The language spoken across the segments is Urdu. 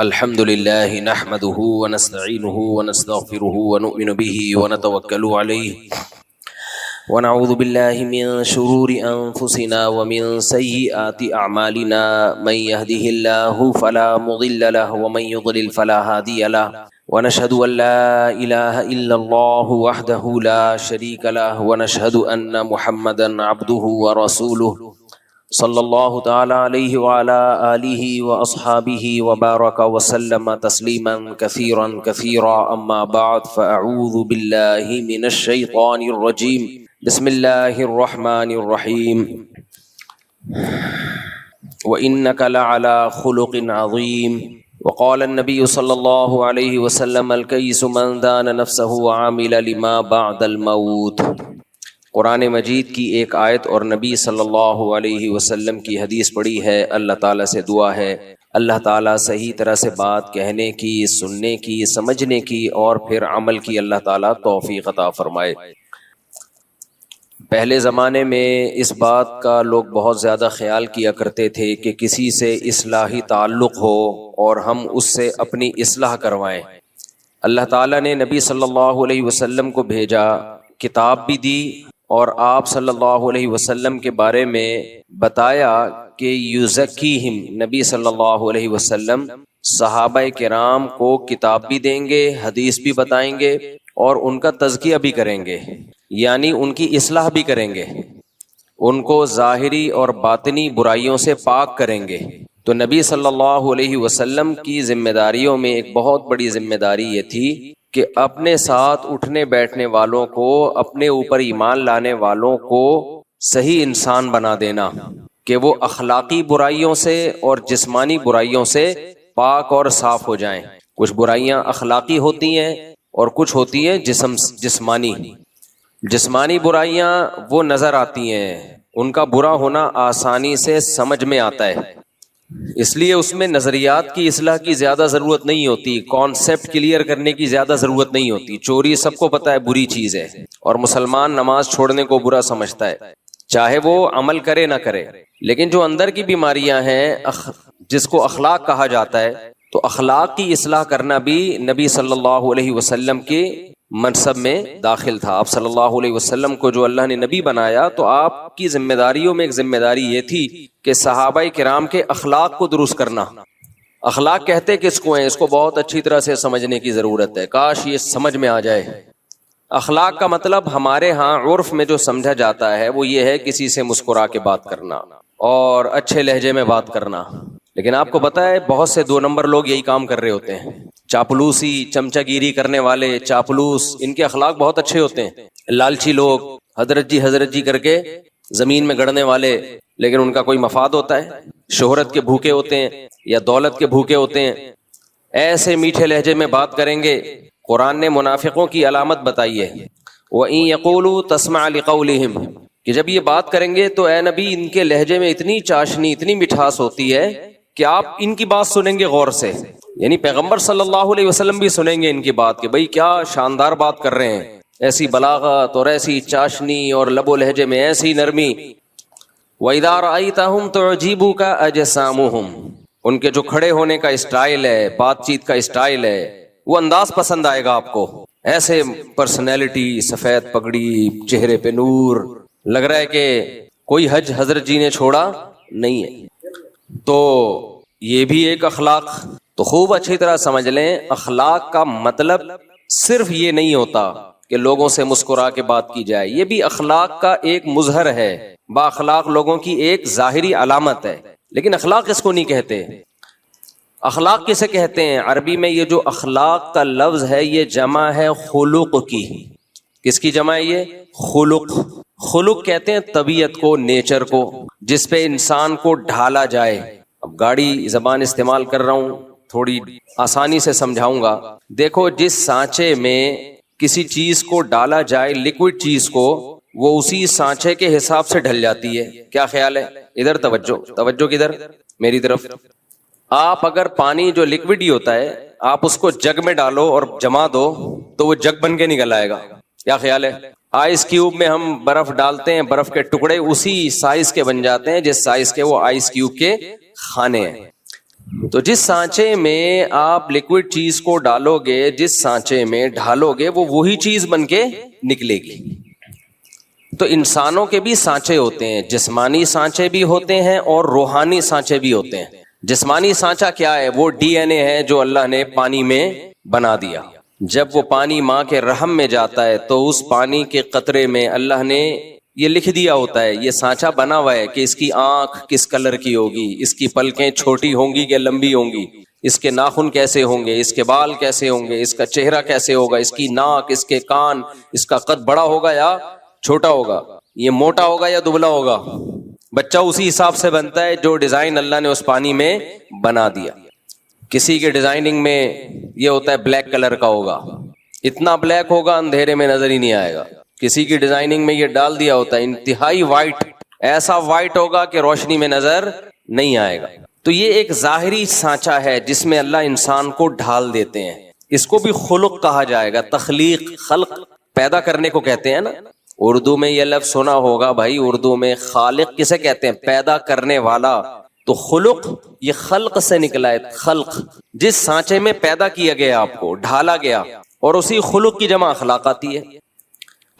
الحمد لله نحمده ونستعينه ونستغفره ونؤمن به ونتوكل عليه ونعوذ بالله من شرور أنفسنا ومن سيئات أعمالنا من يهده الله فلا مضل له ومن يضلل فلا هادي له ونشهد أن لا إله إلا الله وحده لا شريك له ونشهد أن محمدا عبده ورسوله صلی اللہ تعالی علیہ وعلی آلہ واصحابہ وبارک وسلم تسلیما کثیرا کثیرا اما بعد فاعوذ باللہ من الشیطان الرجیم بسم اللہ الرحمن الرحیم وإنک لعلی خلق عظیم وقال النبی صلی اللہ علیہ وسلم الکیس من دان نفسہ وعامل لما بعد الموت۔ قرآن مجید کی ایک آیت اور نبی صلی اللہ علیہ وسلم کی حدیث پڑھی ہے۔ اللہ تعالیٰ سے دعا ہے اللہ تعالیٰ صحیح طرح سے بات کہنے کی، سننے کی، سمجھنے کی اور پھر عمل کی اللہ تعالیٰ توفیق عطا فرمائے۔ پہلے زمانے میں اس بات کا لوگ بہت زیادہ خیال کیا کرتے تھے کہ کسی سے اصلاحی تعلق ہو اور ہم اس سے اپنی اصلاح کروائیں۔ اللہ تعالیٰ نے نبی صلی اللہ علیہ وسلم کو بھیجا، کتاب بھی دی اور آپ صلی اللہ علیہ وسلم کے بارے میں بتایا کہ یزکیہم، نبی صلی اللہ علیہ وسلم صحابہ کرام کو کتاب بھی دیں گے، حدیث بھی بتائیں گے اور ان کا تزکیہ بھی کریں گے، یعنی ان کی اصلاح بھی کریں گے، ان کو ظاہری اور باطنی برائیوں سے پاک کریں گے۔ تو نبی صلی اللہ علیہ وسلم کی ذمہ داریوں میں ایک بہت بڑی ذمہ داری یہ تھی کہ اپنے ساتھ اٹھنے بیٹھنے والوں کو، اپنے اوپر ایمان لانے والوں کو صحیح انسان بنا دینا، کہ وہ اخلاقی برائیوں سے اور جسمانی برائیوں سے پاک اور صاف ہو جائیں۔ کچھ برائیاں اخلاقی ہوتی ہیں اور کچھ ہوتی ہیں جسمانی۔ جسمانی برائیاں وہ نظر آتی ہیں، ان کا برا ہونا آسانی سے سمجھ میں آتا ہے، اس لیے اس میں نظریات کی اصلاح کی زیادہ ضرورت نہیں ہوتی، کانسیپٹ کلیئر کرنے کی زیادہ ضرورت نہیں ہوتی۔ چوری سب کو پتہ ہے بری چیز ہے اور مسلمان نماز چھوڑنے کو برا سمجھتا ہے، چاہے وہ عمل کرے نہ کرے، لیکن جو اندر کی بیماریاں ہیں جس کو اخلاق کہا جاتا ہے، تو اخلاق کی اصلاح کرنا بھی نبی صلی اللہ علیہ وسلم کے منصب میں داخل تھا۔ آپ صلی اللہ علیہ وسلم کو جو اللہ نے نبی بنایا تو آپ کی ذمہ داریوں میں ایک ذمہ داری یہ تھی کہ صحابہ کرام کے اخلاق کو درست کرنا۔ اخلاق کہتے کس کو ہیں، اس کو بہت اچھی طرح سے سمجھنے کی ضرورت ہے، کاش یہ سمجھ میں آ جائے۔ اخلاق کا مطلب ہمارے ہاں عرف میں جو سمجھا جاتا ہے وہ یہ ہے کسی سے مسکرا کے بات کرنا اور اچھے لہجے میں بات کرنا، لیکن آپ کو پتہ ہے بہت سے 2 نمبر لوگ یہی کام کر رہے ہوتے ہیں، چاپلوسی، چمچہ گیری کرنے والے، چاپلوس، ان کے اخلاق بہت اچھے ہوتے ہیں۔ لالچی لوگ حضرت جی کر کے زمین میں گڑنے والے، لیکن ان کا کوئی مفاد ہوتا ہے، شہرت کے بھوکے ہوتے ہیں یا دولت کے بھوکے ہوتے ہیں، ایسے میٹھے لہجے میں بات کریں گے۔ قرآن نے منافقوں کی علامت بتائی ہے، وَإِن يَقُولُوا تَسْمَعْ لِقَوْلِهِمْ، کہ جب یہ بات کریں گے تو اے نبی ان کے لہجے میں اتنی چاشنی، اتنی مٹھاس ہوتی ہے کہ آپ ان کی بات سنیں گے غور سے، یعنی پیغمبر صلی اللہ علیہ وسلم بھی سنیں گے ان کی بات کہ بھئی کیا شاندار بات کر رہے ہیں، ایسی بلاغت اور ایسی چاشنی اور لب و لہجے میں ایسی نرمی۔ وَإِذَا رَأَيْتَهُمْ تُعْجِبُكَ أَجْسَامُهُمْ، ان کے جو کھڑے ہونے کا اسٹائل ہے، بات چیت کا اسٹائل ہے، وہ انداز پسند آئے گا آپ کو، ایسے پرسنالٹی، سفید پگڑی، چہرے پہ نور، لگ رہا ہے کہ کوئی حج حضرت جی نے چھوڑا نہیں ہے۔ تو یہ بھی ایک اخلاق، تو خوب اچھی طرح سمجھ لیں اخلاق کا مطلب صرف یہ نہیں ہوتا کہ لوگوں سے مسکرا کے بات کی جائے، یہ بھی اخلاق کا ایک مظہر ہے، با اخلاق لوگوں کی ایک ظاہری علامت ہے، لیکن اخلاق اس کو نہیں کہتے۔ اخلاق کسے کہتے ہیں؟ عربی میں یہ جو اخلاق کا لفظ ہے یہ جمع ہے خلق کی۔ کس کی جمع ہے یہ؟ خلق۔ خلق کہتے ہیں طبیعت کو، نیچر کو، جس پہ انسان کو ڈھالا جائے۔ اب گاڑی زبان استعمال کر رہا ہوں، تھوڑی آسانی سے سمجھاؤں گا۔ دیکھو جس سانچے میں کسی چیز کو ڈالا جائے، لیکوڈ چیز کو، وہ اسی سانچے کے حساب سے ڈھل جاتی ہے۔ کیا خیال ہے؟ ادھر توجہ کدھر؟ میری طرف۔ آپ اگر پانی جو لیکوڈ ہی ہوتا ہے آپ اس کو جگ میں ڈالو اور جما دو تو وہ جگ بن کے نکل آئے گا۔ کیا خیال ہے؟ آئس کیوب میں ہم برف ڈالتے ہیں، برف کے ٹکڑے اسی سائز کے بن جاتے ہیں جس سائز کے وہ آئس کیوب کے خانے ہیں۔ تو جس سانچے میں آپ لکوڈ چیز کو ڈالو گے، جس سانچے میں ڈھالو گے، وہ وہی چیز بن کے نکلے گی۔ تو انسانوں کے بھی سانچے ہوتے ہیں، جسمانی سانچے بھی ہوتے ہیں اور روحانی سانچے بھی ہوتے ہیں۔ جسمانی سانچہ کیا ہے؟ وہ ڈی این اے ہے جو اللہ نے پانی میں بنا دیا۔ جب وہ پانی ماں کے رحم میں جاتا ہے تو اس پانی کے قطرے میں اللہ نے یہ لکھ دیا ہوتا ہے، یہ سانچہ بنا ہوا ہے کہ اس کی آنکھ کس کلر کی ہوگی، اس کی پلکیں چھوٹی ہوں گی کہ لمبی ہوں گی، اس کے ناخن کیسے ہوں گے، اس کے بال کیسے ہوں گے، اس کا چہرہ کیسے ہوگا، اس کی ناک، اس کے کان، اس کا قد بڑا ہوگا یا چھوٹا ہوگا، یہ موٹا ہوگا یا دبلا ہوگا۔ بچہ اسی حساب سے بنتا ہے جو ڈیزائن اللہ نے اس پانی میں بنا دیا۔ کسی کے ڈیزائننگ میں یہ ہوتا ہے بلیک کلر کا ہوگا، اتنا بلیک ہوگا اندھیرے میں نظر ہی نہیں آئے گا۔ کسی کی ڈیزائننگ میں یہ ڈال دیا ہوتا ہے انتہائی وائٹ، ایسا وائٹ ہوگا کہ روشنی میں نظر نہیں آئے گا۔ تو یہ ایک ظاہری سانچہ ہے جس میں اللہ انسان کو ڈھال دیتے ہیں۔ اس کو بھی خلق کہا جائے گا، تخلیق، خلق پیدا کرنے کو کہتے ہیں نا۔ اردو میں یہ لفظ سنا ہوگا بھائی، اردو میں خالق کسے کہتے ہیں؟ پیدا کرنے والا۔ تو خلق یہ خلق سے نکلا ہے، خلق جس سانچے میں پیدا کیا گیا، آپ کو ڈھالا گیا، اور اسی خلق کی جمع اخلاق آتی ہے۔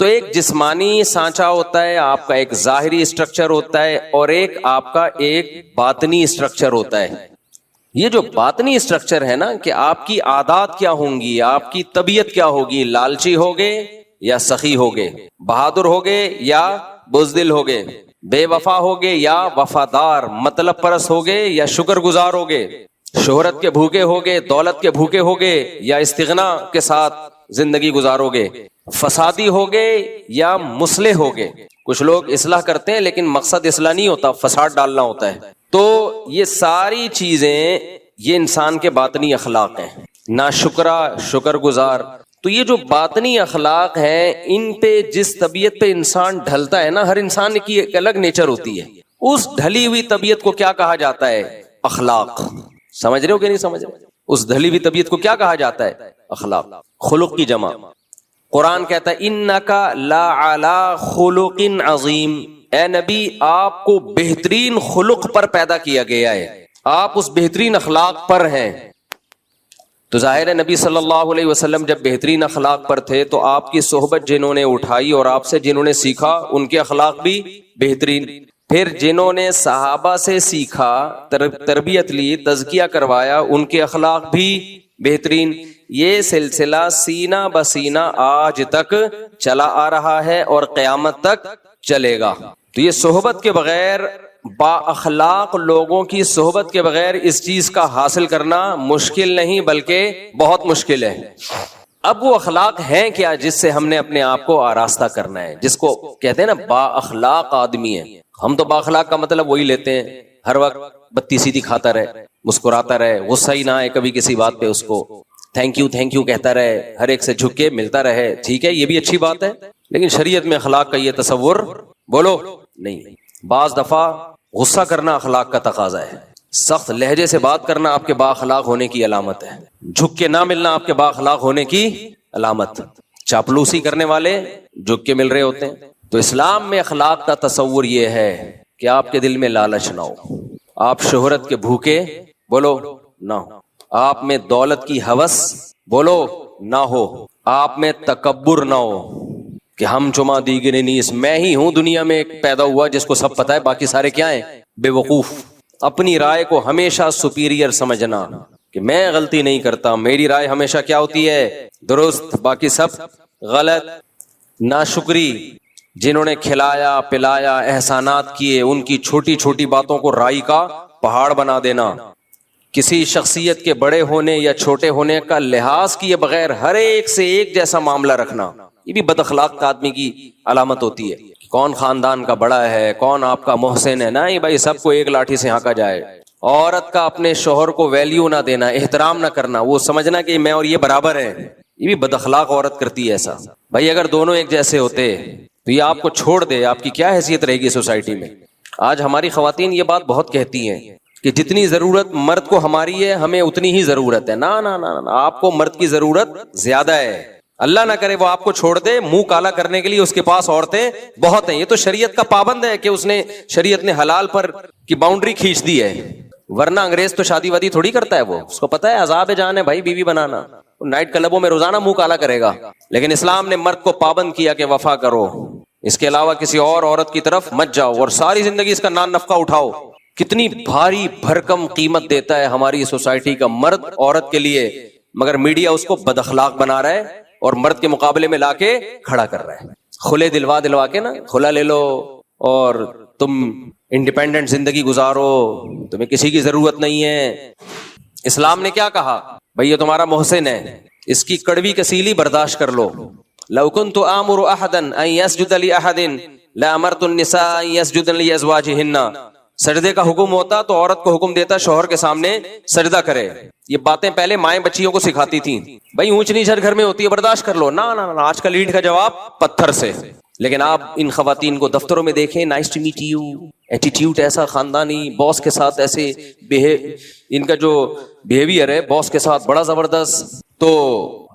تو ایک جسمانی سانچہ ہوتا ہے، آپ کا ایک ظاہری اسٹرکچر ہوتا ہے، اور ایک آپ کا ایک باطنی اسٹرکچر ہوتا ہے۔ یہ جو باطنی اسٹرکچر ہے نا، کہ آپ کی عادات کیا ہوں گی، آپ کی طبیعت کیا ہوگی، لالچی ہوگے یا سخی ہوگے، بہادر ہوگے یا بزدل ہوگے، بے وفا ہوگے یا وفادار، مطلب پرست ہوگے یا شکر گزار ہوگے، شہرت کے بھوکے ہوگے، دولت کے بھوکے ہوگے یا استغنا کے ساتھ زندگی گزارو گے، فسادی ہوگے یا مصلح ہوگے۔ کچھ لوگ اصلاح کرتے ہیں لیکن مقصد اصلاح نہیں ہوتا، فساد ڈالنا ہوتا ہے۔ تو یہ ساری چیزیں یہ انسان کے باطنی اخلاق ہیں، ناشکرا، شکر گزار۔ تو یہ جو باطنی اخلاق ہیں، ان پہ جس طبیعت پہ انسان ڈھلتا ہے نا، ہر انسان کی ایک الگ نیچر ہوتی ہے، اس ڈھلی ہوئی طبیعت کو کیا کہا جاتا ہے؟ اخلاق۔ سمجھ رہے ہو کہ نہیں سمجھ رہے؟ اس ڈھلی ہوئی طبیعت کو کیا کہا جاتا ہے؟ اخلاق، خلق کی جمع۔ قرآن کہتا ہے انکا لعلی خلق عظیم، اے نبی آپ کو بہترین خلق پر پیدا کیا گیا ہے، آپ اس بہترین اخلاق پر ہیں۔ تو ظاہر ہے نبی صلی اللہ علیہ وسلم جب بہترین اخلاق پر تھے تو آپ کی صحبت جنہوں نے اٹھائی اور آپ سے جنہوں نے سیکھا ان کے اخلاق بھی بہترین۔ پھر جنہوں نے صحابہ سے سیکھا، تربیت لی، تزکیہ کروایا، ان کے اخلاق بھی بہترین۔ یہ سلسلہ سینہ بسینہ آج تک چلا آ رہا ہے اور قیامت تک چلے گا۔ تو یہ صحبت کے بغیر، با اخلاق لوگوں کی صحبت کے بغیر اس چیز کا حاصل کرنا مشکل نہیں بلکہ بہت مشکل ہے۔ اب وہ اخلاق ہیں کیا جس سے ہم نے اپنے آپ کو آراستہ کرنا ہے، جس کو کہتے ہیں نا با اخلاق آدمی ہے۔ ہم تو با اخلاق کا مطلب وہی لیتے ہیں، ہر وقت بتی سیدھی کھاتا رہے، مسکراتا رہے، غصہ ہی نہ آئے کبھی کسی بات پہ، اس کو تھینک یو کہتا رہے، ہر ایک سے جھک کے ملتا رہے۔ ٹھیک ہے، یہ بھی اچھی بات ہے، لیکن شریعت میں اخلاق کا یہ تصور بولو نہیں۔ بعض دفعہ غصہ کرنا اخلاق کا تقاضا ہے، سخت لہجے سے بات کرنا آپ کے با اخلاق ہونے کی علامت ہے، جھک کے نہ ملنا آپ کے با اخلاق ہونے کی علامت۔ چاپلوسی کرنے والے جھک کے مل رہے ہوتے ہیں۔ تو اسلام میں اخلاق کا تصور یہ ہے کہ آپ کے دل میں لالچ نہ ہو، آپ شہرت کے بھوکے بولو نہ ہو، آپ میں دولت کی ہوس بولو نہ ہو، آپ میں تکبر نہ ہو کہ ہم چما دیگر نیس، میں ہی ہوں دنیا میں ایک پیدا ہوا جس کو سب پتا ہے، باقی سارے کیا ہیں؟ بے وقوف۔ اپنی رائے کو ہمیشہ سپیریئر سمجھنا کہ میں غلطی نہیں کرتا، میری رائے ہمیشہ کیا ہوتی ہے؟ درست، باقی سب غلط۔ ناشکری، جنہوں نے کھلایا پلایا، احسانات کیے، ان کی چھوٹی چھوٹی باتوں کو رائی کا پہاڑ بنا دینا، کسی شخصیت کے بڑے ہونے یا چھوٹے ہونے کا لحاظ کیے بغیر ہر ایک سے ایک جیسا معاملہ رکھنا، یہ بھی بد اخلاق آدمی کی علامت ہوتی ہے۔ کون خاندان کا بڑا ہے، کون آپ کا محسن ہے، نہیں بھائی سب کو ایک لاٹھی سے ہانکا جائے۔ عورت کا اپنے شوہر کو ویلیو نہ دینا، احترام نہ کرنا، وہ سمجھنا کہ میں اور یہ برابر ہے، یہ بھی بد اخلاق عورت کرتی ہے ایسا۔ بھائی اگر دونوں ایک جیسے ہوتے تو یہ آپ کو چھوڑ دے، آپ کی کیا حیثیت رہے گی سوسائٹی میں؟ آج ہماری خواتین یہ بات بہت کہتی ہیں کہ جتنی ضرورت مرد کو ہماری ہے ہمیں اتنی ہی ضرورت ہے۔ نہ، آپ کو مرد کی ضرورت زیادہ ہے، اللہ نہ کرے وہ آپ کو چھوڑ دے، منہ کالا کرنے کے لیے اس کے پاس عورتیں بہت ہیں۔ یہ تو شریعت کا پابند ہے کہ اس نے شریعت نے حلال پر کی باؤنڈری کھینچ دی ہے، ورنہ انگریز تو شادی وادی تھوڑی کرتا ہے، وہ اس کو پتا ہے عذاب جان ہے بھائی بیوی بنانا، نائٹ کلبوں میں روزانہ منہ کالا کرے گا. لیکن اسلام نے مرد کو پابند کیا کہ وفا کرو، اس کے علاوہ کسی اور عورت کی طرف مت جاؤ، اور ساری زندگی اس کا نان نفقہ اٹھاؤ. کتنی بھاری بھرکم قیمت دیتا ہے ہماری سوسائٹی کا مرد عورت کے لیے، مگر میڈیا اس کو بد اخلاق بنا رہا ہے اور مرد کے مقابلے میں لا کے کھڑا کر رہا ہے. کھلے دلوا کے نا، کھلا لے لو اور تم انڈیپینڈنٹ زندگی گزارو، تمہیں کسی کی ضرورت نہیں ہے. اسلام نے کیا کہا؟ بھئی یہ تمہارا محسن ہے، اس کی کڑوی کسیلی برداشت کر لو. لو كنت آمر احدا ان يسجد لاحد لامرت النساء ان يسجدن لازواجهن. سجدے کا حکم ہوتا تو عورت کو حکم دیتا شوہر کے سامنے سجدہ کرے. یہ باتیں پہلے مائیں بچیوں کو سکھاتی تھیں. بھائی اونچ نیچ ہر گھر میں ہوتی ہے، برداشت کر لو. نا نا نا، آج کل اینٹ کا جواب پتھر سے. لیکن آپ ان خواتین کو دفتروں میں دیکھیں، nice to meet you, attitude ایسا خاندانی، باس کے ساتھ ایسے ان کا جو بیہیویئر ہے باس کے ساتھ بڑا زبردست. تو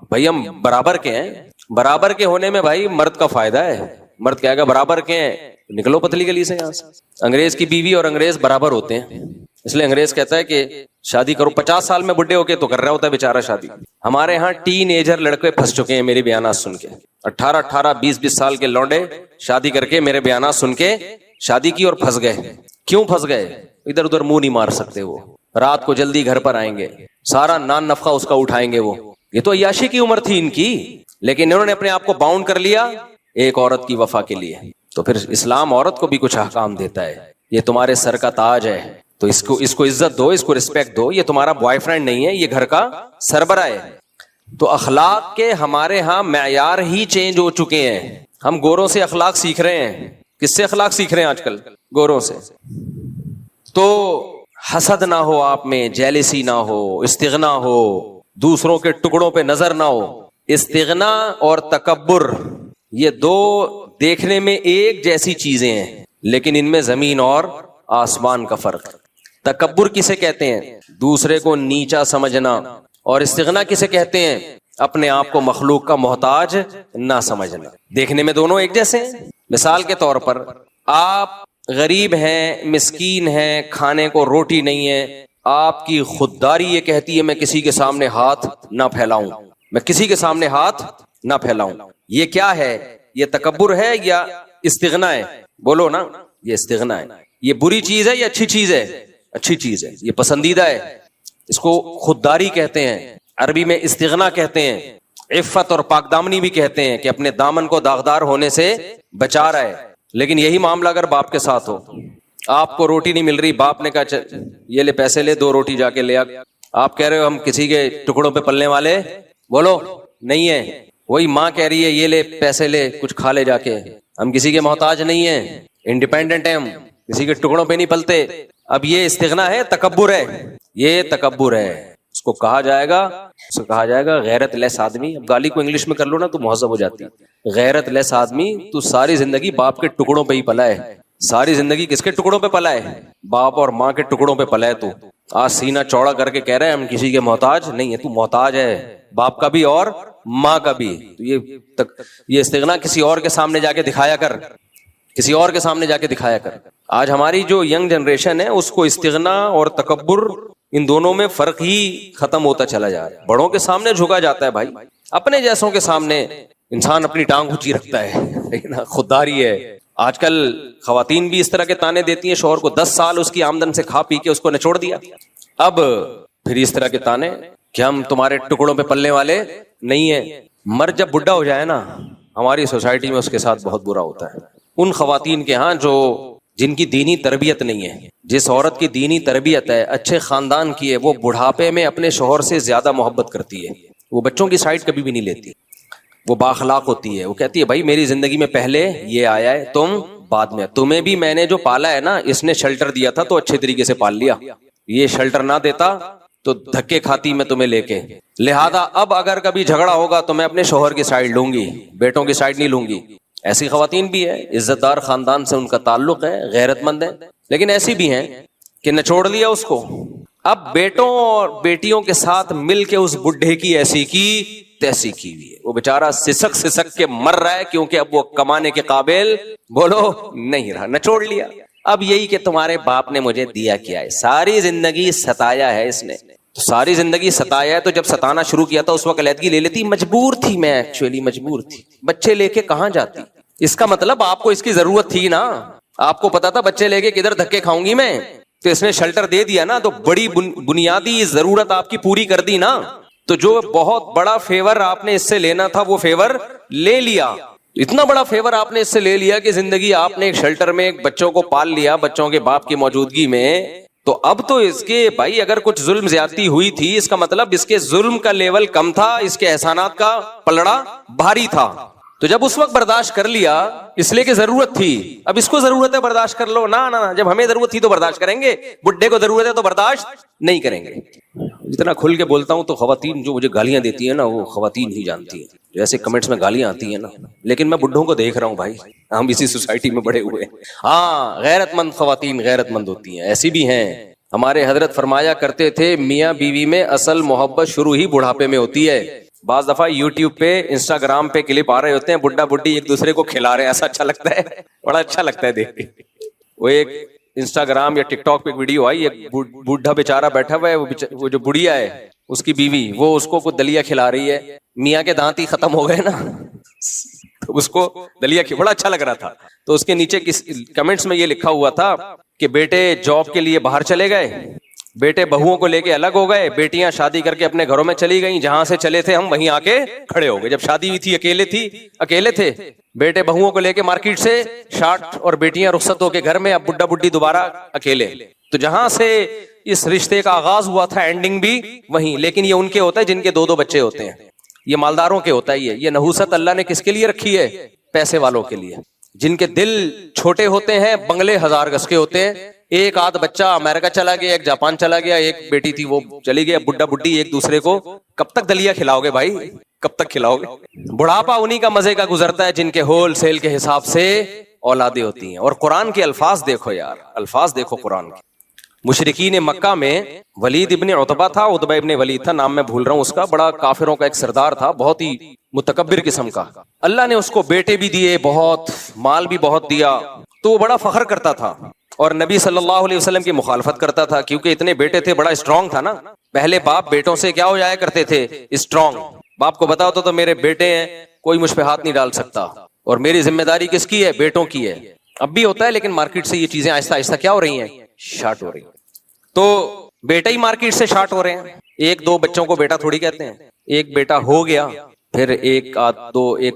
بھائی ہم برابر کے ہیں، برابر کے ہونے میں بھائی مرد کا فائدہ ہے. مرد کہے گا برابر کے ہیں، نکلو پتلی گلی سے یہاں سے. انگریز کی بیوی اور انگریز برابر ہوتے ہیں، اس لیے انگریز کہتا ہے کہ شادی کرو. 50 سال میں بڈھے ہو کے تو کر رہا ہوتا ہے بیچارہ شادی. ہمارے ہاں ٹین ایجر لڑکے پھنس چکے ہیں میری بیانات سن کے. 18 20 سال کے لونڈے شادی کر کے میرے بیانات سن کے شادی کی اور پھنس گئے. کیوں پھنس گئے؟ ادھر ادھر منہ نہیں مار سکتے. وہ رات کو جلدی گھر پر آئیں گے، سارا نان نفقہ اس کا اٹھائیں گے. وہ یہ تو عیاشی کی عمر تھی ان کی، لیکن انہوں نے اپنے آپ کو باؤنڈ کر لیا ایک عورت کی وفا کے لیے. تو پھر اسلام عورت کو بھی کچھ احکام دیتا ہے. یہ تمہارے سر کا تاج ہے تو اس کو عزت دو، اس کو رسپیکٹ دو. یہ تمہارا بوائے فرینڈ نہیں ہے، یہ گھر کا سربراہ ہے. تو اخلاق کے ہمارے ہاں معیار ہی چینج ہو چکے ہیں. ہم گوروں سے اخلاق سیکھ رہے ہیں. کس سے اخلاق سیکھ رہے ہیں آج کل؟ گوروں سے. تو حسد نہ ہو آپ میں، جیلسی نہ ہو، استغنا ہو، دوسروں کے ٹکڑوں پہ نظر نہ ہو. استغنا اور تکبر یہ دو دیکھنے میں ایک جیسی چیزیں ہیں، لیکن ان میں زمین اور آسمان کا فرق. تکبر کسے کہتے ہیں؟ دوسرے کو نیچا سمجھنا. اور استغنا کسے کہتے ہیں؟ اپنے آپ کو مخلوق کا محتاج نہ سمجھنا. دیکھنے میں دونوں ایک جیسے ہیں. مثال کے طور پر آپ غریب ہیں، مسکین ہیں، کھانے کو روٹی نہیں ہے، آپ کی خودداری یہ کہتی ہے میں کسی کے سامنے ہاتھ نہ پھیلاؤں، میں کسی کے سامنے ہاتھ نہ پھیلاؤں. یہ کیا ہے؟ یہ تکبر ہے یا استغنا ہے؟ بولو نا. یہ استغنا ہے. یہ بری چیز ہے یا اچھی چیز ہے؟ اچھی چیز ہے، یہ پسندیدہ ہے. اس کو خودداری کہتے ہیں، عربی میں استغنا کہتے ہیں. عفت اور پاک دامنی بھی کہتے ہیں کہ اپنے دامن کو داغدار ہونے سے بچا رہا ہے. لیکن یہی معاملہ اگر باپ کے ساتھ ہو، آپ کو روٹی نہیں مل رہی، باپ نے کہا یہ لے پیسے لے، 2 روٹی جا کے لے آ. آپ کہہ رہے ہو ہم کسی کے ٹکڑوں پہ پلنے والے بولو نہیں ہے. وہی ماں کہہ رہی ہے یہ لے پیسے لے، کچھ کھا لے جا کے، ہم کسی کے محتاج نہیں ہیں، انڈیپینڈنٹ ہیں، ہم کسی کے ٹکڑوں پہ نہیں پلتے. اب یہ استغنا ہے؟ تکبر ہے؟ یہ تکبر ہے. اس کو کہا جائے گا غیرت لیس آدمی. اب گالی کو انگلش میں کر لو نا تو مہذب ہو جاتی ہے. غیرت لیس آدمی، تو ساری زندگی باپ کے ٹکڑوں پہ ہی پلا ہے. ساری زندگی کس کے ٹکڑوں پہ پلا ہے؟ باپ اور ماں کے ٹکڑوں پہ پلا ہے. تو آج سینہ چوڑا کر کے کہہ رہے ہیں ہم کسی کے محتاج نہیں ہے. تو محتاج ہے باپ کا بھی اور ماں کا بھی. تو یہ استغنا کسی اور کے سامنے جا کے دکھایا کر، کسی اور کے سامنے جا کے دکھایا کر. آج ہماری جو ینگ جنریشن ہے اس کو استغنا اور تکبر، ان دونوں میں فرق ہی ختم ہوتا چلا جا رہا ہے. بڑوں کے سامنے جھکا جاتا ہے بھائی، اپنے جیسوں کے سامنے انسان اپنی ٹانگ اونچی رکھتا ہے، لیکن خودداری ہے. آج کل خواتین بھی اس طرح کے تانے دیتی ہیں شوہر کو. 10 سال اس کی آمدن سے کھا پی کے اس کو نچوڑ دیا، اب پھر اس طرح کے تانے کہ ہم تمہارے ٹکڑوں پہ پلنے والے نہیں ہیں. مرد جب بڈھا ہو جائے نا، ہماری سوسائٹی میں اس کے ساتھ بہت برا ہوتا ہے. ان خواتین کے ہاں جن کی دینی تربیت نہیں ہے، جس عورت کی دینی تربیت ہے، اچھے خاندان کی ہے، وہ بڑھاپے میں اپنے شوہر سے زیادہ محبت کرتی ہے. وہ بچوں کی سائڈ کبھی بھی نہیں لیتی. وہ بااخلاق ہوتی ہے. وہ کہتی ہے بھائی میری زندگی میں پہلے یہ آیا ہے، تم بعد میں. تمہیں بھی میں نے جو پالا ہے نا، اس نے شیلٹر دیا تھا تو اچھے طریقے سے پال لیا. یہ شیلٹر نہ دیتا تو دھکے کھاتی میں تمہیں لے کے. لہذا اب اگر کبھی جھگڑا ہوگا تو میں اپنے شوہر کی سائڈ لوں گی، بیٹوں کی سائڈ نہیں لوں گی. ایسی خواتین بھی ہے، عزت دار خاندان سے ان کا تعلق ہے، غیرت مند ہے. لیکن ایسی بھی ہیں کہ نچوڑ لیا اس کو. اب بیٹوں اور بیٹیوں کے ساتھ مل کے اس بڈھے کی ایسی کی تیسی کی ہوئی ہے. وہ بیچارہ سسک کے مر رہا ہے، کیونکہ اب وہ کمانے کے قابل بولو نہیں رہا، نچوڑ لیا. اب یہی کہ تمہارے باپ نے مجھے دیا کیا ہے, ساری زندگی ستایا ہے اس نے, تو ساری زندگی ستایا ہے, تو جب ستانا شروع کیا تھا اس وقت علیحدگی لے لیتی, مجبور تھی میں, ایکچولی مجبور تھی, بچے لے کے کہاں جاتی, اس کا مطلب آپ کو اس کی ضرورت تھی نا, آپ کو پتا تھا بچے لے کے کدھر دھکے کھاؤں گی میں, تو اس نے شیلٹر دے دیا نا, تو بڑی بنیادی ضرورت آپ کی پوری کر دی نا, تو جو بہت بڑا فیور آپ نے اس سے لینا تھا وہ فیور لے لیا, اتنا بڑا فیور آپ نے اس سے لے لیا کہ زندگی آپ نے ایک شیلٹر میں ایک بچوں کو پال لیا, بچوں کے باپ کی موجودگی میں, تو اب تو اس کے بھائی اگر کچھ ظلم زیادتی ہوئی تھی, اس کا مطلب اس کے ظلم کا لیول کم تھا, اس کے احسانات کا پلڑا بھاری تھا, تو جب اس وقت برداشت کر لیا اس لیے کہ ضرورت تھی, اب اس کو ضرورت ہے برداشت کر لو, نہ جب ہمیں ضرورت تھی تو برداشت کریں گے, بڈھے کو ضرورت ہے تو برداشت نہیں کریں گے. جتنا کھل کے بولتا ہوں تو خواتین جو مجھے گالیاں دیتی ہیں نا وہ خواتین ہی جانتی ہیں, جیسے کمنٹس میں گالیاں آتی ہیں نا, لیکن میں بڈھوں کو دیکھ رہا ہوں بھائی, ہم اسی سوسائٹی میں بڑے ہوئے ہیں. ہاں غیرت مند خواتین غیرت مند ہوتی ہیں, ایسی بھی ہیں. ہمارے حضرت فرمایا کرتے تھے میاں بیوی میں اصل محبت شروع ہی بڑھاپے میں ہوتی ہے. بعض دفعہ یوٹیوب پہ انسٹاگرام پہ کلپ آ رہے ہوتے ہیں, بڈھا بڈھی ایک دوسرے کو کھلا رہے ہیں, ایسا اچھا لگتا ہے, بڑا اچھا لگتا ہے دیکھ کے. وہ ایک انسٹاگرام یا ٹک ٹاک پہ ایک ویڈیو آئی, ایک بوڑھا بیچارہ بیٹھا ہوا ہے, وہ جو بڑھیا ہے اس کی بیوی, وہ اس کو دلیا کھلا رہی ہے, میاں کے دانت ہی ختم ہو گئے نا, تو اس کو دلیا بڑا اچھا لگ رہا تھا. تو اس کے نیچے کمنٹس میں یہ لکھا ہوا تھا کہ بیٹے جاب کے لیے باہر چلے گئے, بیٹے بہوؤں کو لے کے الگ ہو گئے, بیٹیاں شادی کر کے اپنے گھروں میں چلی گئیں, جہاں سے چلے تھے ہم وہیں آ کے کھڑے ہو گئے. جب شادی ہوئی تھی اکیلے تھے, بیٹے بہوؤں کو لے کے مارکیٹ سے شارٹ اور بیٹیاں رخصت ہو کے گھر میں, اب بڈھا بڈھی دوبارہ اکیلے. تو جہاں سے اس رشتے کا آغاز ہوا تھا اینڈنگ بھی وہیں. لیکن یہ ان کے ہوتا ہے جن کے 2 بچے ہوتے ہیں, یہ مالداروں کے ہوتا ہے. یہ نحوست اللہ نے کس کے لیے رکھی ہے؟ پیسے والوں کے لیے. جن کے دل چھوٹے ہوتے ہیں, بنگلے 1000 گز کے ہوتے ہیں, ایک آدھ بچہ امریکہ چلا گیا, ایک جاپان چلا گیا, ایک بیٹی تھی وہ چلی گئی, بڈھا بڈھی ایک دوسرے کو کب تک دلیا کھلاؤ گے بھائی, کب تک کھلاؤ گے؟ بڑھاپا انہی کا مزے کا گزرتا ہے جن کے ہول سیل کے حساب سے اولادیں ہوتی ہیں. اور قرآن کے الفاظ دیکھو یار, الفاظ دیکھو قرآن کے. مشرکین مکہ میں ولید ابن عتبہ تھا, عتبہ ابن ولید تھا, نام میں بھول رہا ہوں اس کا, بڑا کافروں کا ایک سردار تھا, بہت ہی متکبر قسم کا. اللہ نے اس کو بیٹے بھی دیے, بہت مال بھی بہت دیا, تو وہ بڑا فخر کرتا تھا اور نبی صلی اللہ علیہ وسلم کی مخالفت کرتا تھا, کیونکہ اتنے بیٹے تھے, بڑا اسٹرانگ تھا نا. پہلے باپ بیٹوں سے کیا ہو جایا کرتے تھے؟ اسٹرانگ. باپ کو بتا ہوتا تو میرے بیٹے ہیں, کوئی مجھ پہ ہاتھ نہیں ڈال سکتا, اور میری ذمہ داری کس کی ہے؟ بیٹوں کی ہے. اب بھی ہوتا ہے, لیکن مارکیٹ سے یہ چیزیں آہستہ آہستہ کیا ہو رہی ہیں؟ شارٹ ہو رہی ہیں. تو بیٹا ہی مارکیٹ سے شارٹ ہو رہے ہیں. 1-2 بچوں کو بیٹا تھوڑی کہتے ہیں. ایک بیٹا ہو گیا, پھر ایک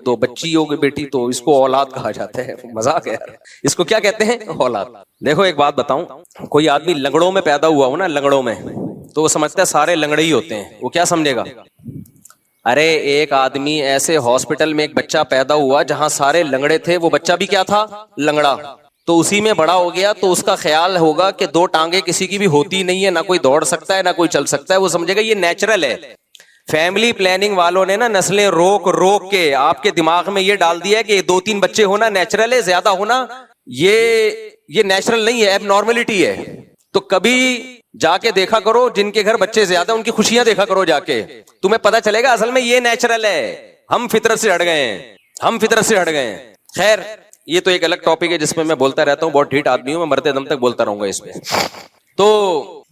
دو بچی ہو گئی بیٹی, تو اس کو اولاد کہا جاتا ہے. مذاق ہے, اس کو کیا کہتے ہیں؟ اولاد. دیکھو ایک بات بتاؤں, کوئی آدمی لنگڑوں میں پیدا ہوا ہو نا, لنگڑوں میں, تو وہ سمجھتا ہے سارے لنگڑے ہی ہوتے ہیں. وہ کیا سمجھے گا؟ ارے ایک آدمی ایسے ہاسپٹل میں ایک بچہ پیدا ہوا جہاں سارے لنگڑے تھے, وہ بچہ بھی کیا تھا؟ لنگڑا. تو اسی میں بڑا ہو گیا, تو اس کا خیال ہوگا کہ 2 ٹانگیں کسی کی بھی ہوتی نہیں ہے, نہ کوئی دوڑ سکتا ہے نہ کوئی چل سکتا ہے. وہ سمجھے گا یہ نیچرل ہے. فیملی پلاننگ والوں نے نا نسلیں روک کے آپ کے دماغ میں یہ ڈال دیا ہے کہ 2-3 بچے ہونا نیچرل ہے, زیادہ ہونا یہ نیچرل نہیں ہے, ایب نارملٹی ہے. تو کبھی جا کے دیکھا کرو جن کے گھر بچے زیادہ, ان کی خوشیاں دیکھا کرو جا کے, تمہیں پتا چلے گا اصل میں یہ نیچرل ہے. ہم فطرت سے ہٹ گئے ہیں. خیر یہ تو ایک الگ ٹاپک ہے جس میں بولتا رہتا ہوں, بہت ڈھیٹ آدمی ہوں میں, مرتے دم تک بولتا رہوں گا اس پہ. تو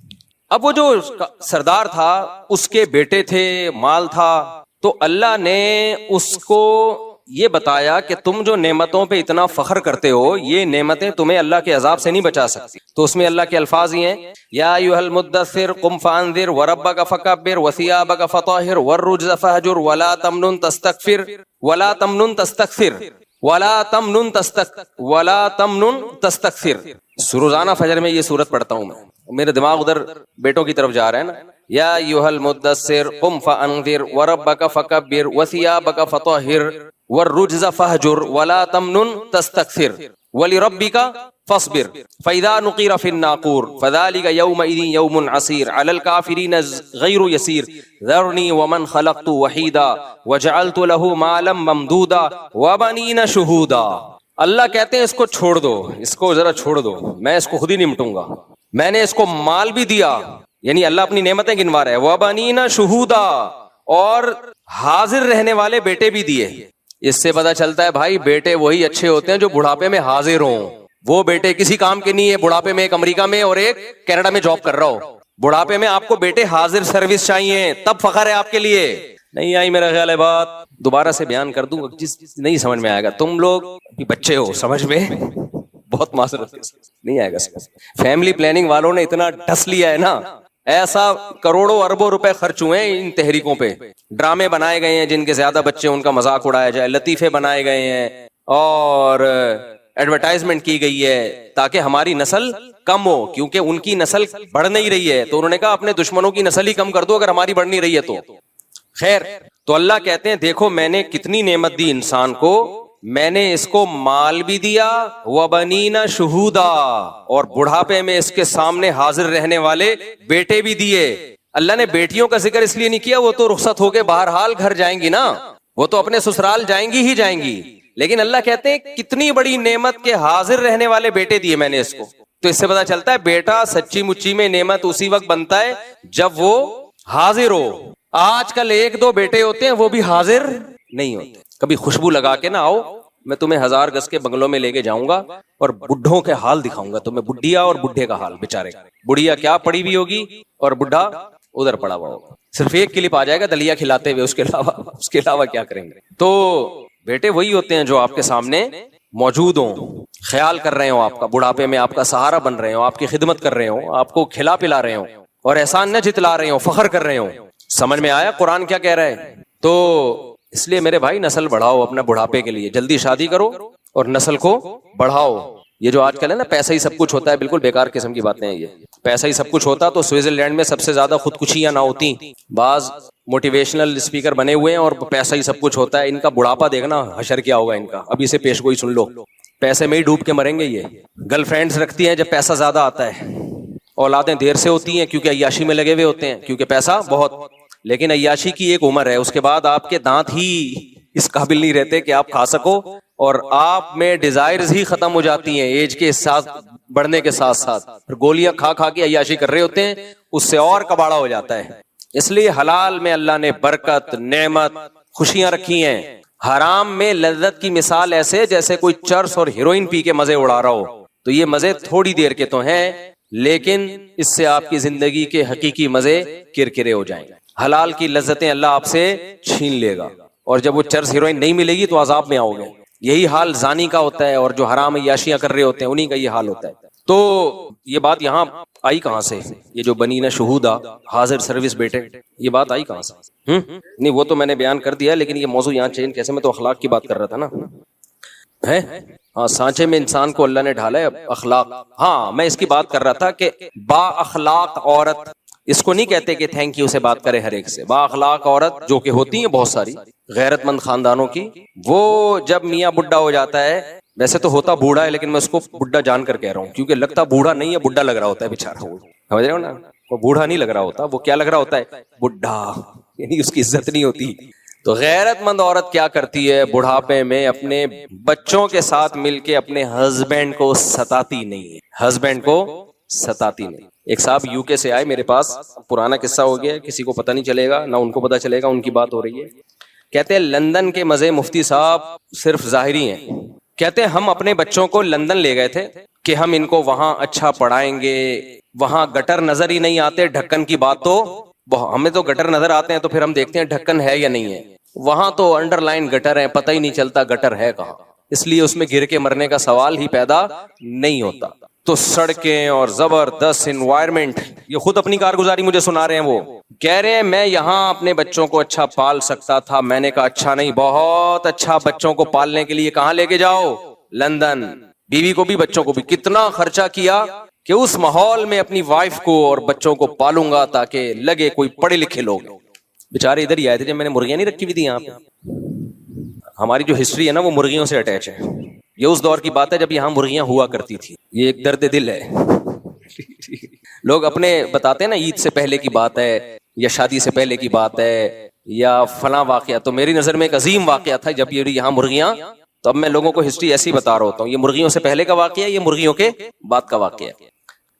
اب وہ جو سردار تھا اس کے بیٹے تھے, مال تھا, تو اللہ نے اس کو یہ بتایا کہ تم جو نعمتوں پہ اتنا فخر کرتے ہو, یہ نعمتیں تمہیں اللہ کے عذاب سے نہیں بچا سکتی. تو اس میں اللہ کے الفاظ ہی ہیں, یا ایھا المدثر قم فانذر وربک فکبر وثیابک فطہر والرجز فہجر ولا تمنن تستکثر. روزانہ فجر میں یہ سورت پڑھتا ہوں میں, میرے دماغ ادھر بیٹوں کی طرف جا رہا ہے نا. یا ایھا المدثر قم فانذر وربک فکبر وثیابک فطہر والرجز فہجر ولا تمنن تستکثر ولربک فاصبر فاذا نقر في الناقور فذلك يومئذ يوم عسير على الكافرين غير يسير ذرني ومن خلقت وحيدا وجعلت له مالا ممدودا وبنين شهودا. اللہ کہتے ہیں اس کو چھوڑ دو, اس کو ذرا چھوڑ دو, میں اس کو خود ہی نمٹوں گا. میں نے اس کو مال بھی دیا, یعنی اللہ اپنی نعمتیں گنوا رہا ہے, وبنین شہودا, اور حاضر رہنے والے بیٹے بھی دیے. اس سے پتا چلتا ہے بھائی بیٹے وہی اچھے ہوتے ہیں جو بڑھاپے میں حاضر ہوں, وہ بیٹے کسی کام کے نہیں ہے، بڑھاپے میں ایک امریکہ میں اور ایک کینیڈا میں جاب کر رہا ہو، بڑھاپے میں آپ کو بیٹے حاضر سروس چاہیے، تب فخر ہے آپ کے لیے۔ نہیں آئی میرا خیال ہے بات، دوبارہ سے بیان کر دوں، جس نہیں سمجھ میں آئے گا، تم لوگ بچے ہو سمجھ میں بہت معذرت نہیں آئے گا سمجھ۔ فیملی پلاننگ والوں نے اتنا ڈس لیا ہے نا، ایسا کروڑوں اربوں روپے خرچ ہوئے ہیں ان تحریکوں پہ، ڈرامے بنائے گئے ہیں جن کے زیادہ بچے ان کا مذاق اڑایا جائے، لطیفے بنائے گئے ہیں اور ایڈورٹائزمنٹ کی گئی ہے تاکہ ہماری نسل کم ہو، کیونکہ ان کی نسل بڑھ نہیں رہی ہے، تو انہوں نے کہا اپنے دشمنوں کی نسل ہی کم کر دو اگر ہماری بڑھ نہیں رہی ہے تو۔ خیر، تو اللہ کہتے ہیں دیکھو میں نے کتنی نعمت دی انسان کو، میں نے اس کو مال بھی دیا، وَبَنِينَ شُهُودًا، اور بڑھاپے میں اس کے سامنے حاضر رہنے والے بیٹے بھی دیے۔ اللہ نے بیٹیوں کا ذکر اس لیے نہیں کیا، وہ تو رخصت ہو کے بہرحال گھر جائیں گی نا، وہ تو اپنے سسرال جائیں گی ہی جائیں گی، لیکن اللہ کہتے ہیں کتنی بڑی نعمت کے حاضر رہنے والے بیٹے دیے میں نے اس کو۔ تو اس سے پتا چلتا ہے بیٹا سچی مچی میں نعمت اسی وقت بنتا ہے جب وہ حاضر ہو۔ آج کل ایک دو بیٹے ہوتے ہیں وہ بھی حاضر نہیں ہوتے۔ کبھی خوشبو لگا کے نہ آؤ، میں تمہیں 1000 گز کے بنگلوں میں لے کے جاؤں گا اور بڈھوں کے حال دکھاؤں گا تمہیں، بڈھیا اور بڈھے کا حال بیچارے، بڑھیا کیا پڑی ہوئی ہوگی اور بڈھا ادھر پڑا ہوا ہوگا، صرف ایک کلپ آ جائے گا دلیا کھلاتے ہوئے، اس کے علاوہ کیا کریں گے۔ تو بیٹے وہی ہوتے ہیں جو آپ کے سامنے موجود ہوں، خیال کر رہے ہوں آپ کا، بڑھاپے میں آپ کا سہارا بن رہے ہوں، آپ کی خدمت کر رہے ہوں، آپ کو کھلا پلا رہے ہوں اور احسان نہ جتلا رہے ہوں، فخر کر رہے ہوں۔ سمجھ میں آیا قرآن کیا کہہ رہا ہے؟ تو اس لیے میرے بھائی نسل بڑھاؤ اپنا بڑھاپے کے لیے، جلدی شادی کرو اور نسل کو بڑھاؤ۔ یہ جو آج کل ہے نا پیسہ ہی سب کچھ ہوتا ہے، بالکل بیکار قسم کی باتیں ہیں یہ، پیسہ ہی سب کچھ ہوتا تو سوئٹزرلینڈ میں سب سے زیادہ خودکشیاں نہ ہوتی۔ بعض موٹیویشنل اسپیکر بنے ہوئے ہیں اور پیسہ ہی سب کچھ ہوتا ہے، ان کا بڑھاپا دیکھنا حشر کیا ہوگا ان کا، ابھی سے پیش گوئی سن لو، پیسے میں ہی ڈوب کے مریں گے یہ۔ گرل فرینڈز رکھتی ہیں جب پیسہ زیادہ آتا ہے، اولادیں دیر سے ہوتی ہیں کیونکہ عیاشی میں لگے ہوئے ہوتے ہیں، کیونکہ پیسہ بہت، لیکن عیاشی کی ایک عمر ہے، اس کے بعد آپ کے دانت ہی اس قابل نہیں رہتے کہ آپ کھا سکو، اور آپ میں ڈیزائرز ہی ختم ہو جاتی ہیں ایج کے ساتھ بڑھنے کے ساتھ ساتھ، پھر گولیاں کھا کھا کے عیاشی کر رہے ہوتے ہیں، اس سے اور کباڑا ہو جاتا ہے۔ اس لیے حلال میں اللہ نے برکت، نعمت، خوشیاں رکھی ہیں، حرام میں لذت کی مثال ایسے جیسے کوئی چرس اور ہیروئن پی کے مزے اڑا رہا ہو، تو یہ مزے تھوڑی دیر کے تو ہیں لیکن اس سے آپ کی زندگی کے حقیقی مزے کرکرے ہو جائیں گے۔ حلال کی لذتیں اللہ آپ سے چھین لے گا، اور جب وہ چرس ہیروئن نہیں ملے گی تو عذاب میں آؤ گے۔ یہی حال زانی کا ہوتا ہے، اور جو حرام عیاشیاں کر رہے ہوتے ہیں انہی کا یہ حال ہوتا ہے۔ تو یہ بات یہاں آئی کہاں سے؟ یہ جو بنین شہودا، حاضر سروس بیٹے، یہ بات آئی کہاں سے؟ نہیں وہ تو میں نے بیان کر دیا، لیکن یہ موضوع یہاں چینج کیسے؟ میں تو اخلاق کی بات کر رہا تھا نا، ہے ہاں، سانچے میں انسان کو اللہ نے ڈھالا ہے اخلاق۔ ہاں میں اس کی بات کر رہا تھا کہ با اخلاق عورت، اس کو نہیں کہتے کہ تھینک یو سے بات کرے ہر ایک سے، با اخلاق عورت جو کہ ہوتی ہیں بہت ساری غیرت مند خاندانوں کی، وہ جب میاں بڈھا ہو جاتا ہے، ویسے تو ہوتا بوڑھا ہے لیکن میں اس کو بڈھا جان کر کہہ رہا ہوں کیونکہ لگتا بوڑھا نہیں ہے، بڈھا لگ رہا ہوتا ہے بیچارہ، وہ سمجھ رہے ہو نا، وہ بوڑھا نہیں لگ رہا ہوتا، وہ کیا لگ رہا ہوتا ہے؟ بڈھا، یعنی اس کی عزت نہیں ہوتی۔ تو غیرت مند عورت کیا کرتی ہے؟ بڑھاپے میں اپنے بچوں کے ساتھ مل کے اپنے ہسبینڈ کو ستاتی نہیں ہے، ہسبینڈ کو ستاتی نہیں۔ ایک صاحب یو کے سے آئے میرے پاس، پرانا قصہ ہو گیا، کسی کو پتہ نہیں چلے گا، نہ ان کو پتہ چلے گا، ان کی بات ہو رہی ہے۔ کہتے ہیں لندن کے مزے مفتی صاحب صرف ظاہری ہیں۔ کہتے ہیں ہم اپنے بچوں کو لندن لے گئے تھے کہ ہم ان کو وہاں اچھا پڑھائیں گے، وہاں گٹر نظر ہی نہیں آتے، ڈھکن کی بات تو ہمیں تو گٹر نظر آتے ہیں تو پھر ہم دیکھتے ہیں ڈھکن ہے یا نہیں ہے، وہاں تو انڈر لائن گٹر ہے، پتہ ہی نہیں چلتا گٹر ہے کہاں، اس لیے اس میں گر کے مرنے کا سوال ہی پیدا نہیں ہوتا۔ تو سڑکیں اور زبردست انوائرمنٹ، یہ خود اپنی کارگزاری مجھے سنا رہے ہیں، وہ کہہ رہے ہیں میں یہاں اپنے بچوں کو اچھا پال سکتا تھا، میں نے کہا اچھا نہیں، بہت اچھا بچوں کو پالنے کے لیے کہاں لے کے جاؤ؟ لندن۔ بیوی کو بھی بچوں کو بھی کتنا خرچہ کیا کہ اس ماحول میں اپنی وائف کو اور بچوں کو پالوں گا تاکہ لگے کوئی پڑھے لکھے لوگ۔ بیچارے ادھر ہی آئے تھے جب میں نے مرغیاں نہیں رکھی ہوئی تھی یہاں پہ۔ ہماری جو ہسٹری ہے نا وہ مرغیوں سے اٹیچ ہے، یہ اس دور کی بات ہے جب یہاں مرغیاں ہوا کرتی تھی، یہ ایک درد دل ہے۔ لوگ اپنے بتاتے ہیں نا عید سے پہلے کی بات ہے یا شادی سے پہلے کی بات ہے یا فلاں واقعہ، تو میری نظر میں ایک عظیم واقعہ تھا جب یہ یہاں مرغیاں، تو اب میں لوگوں کو ہسٹری ایسی بتا رہا ہوتا ہوں، یہ مرغیوں سے پہلے کا واقعہ ہے، یہ مرغیوں کے بعد کا واقعہ ہے۔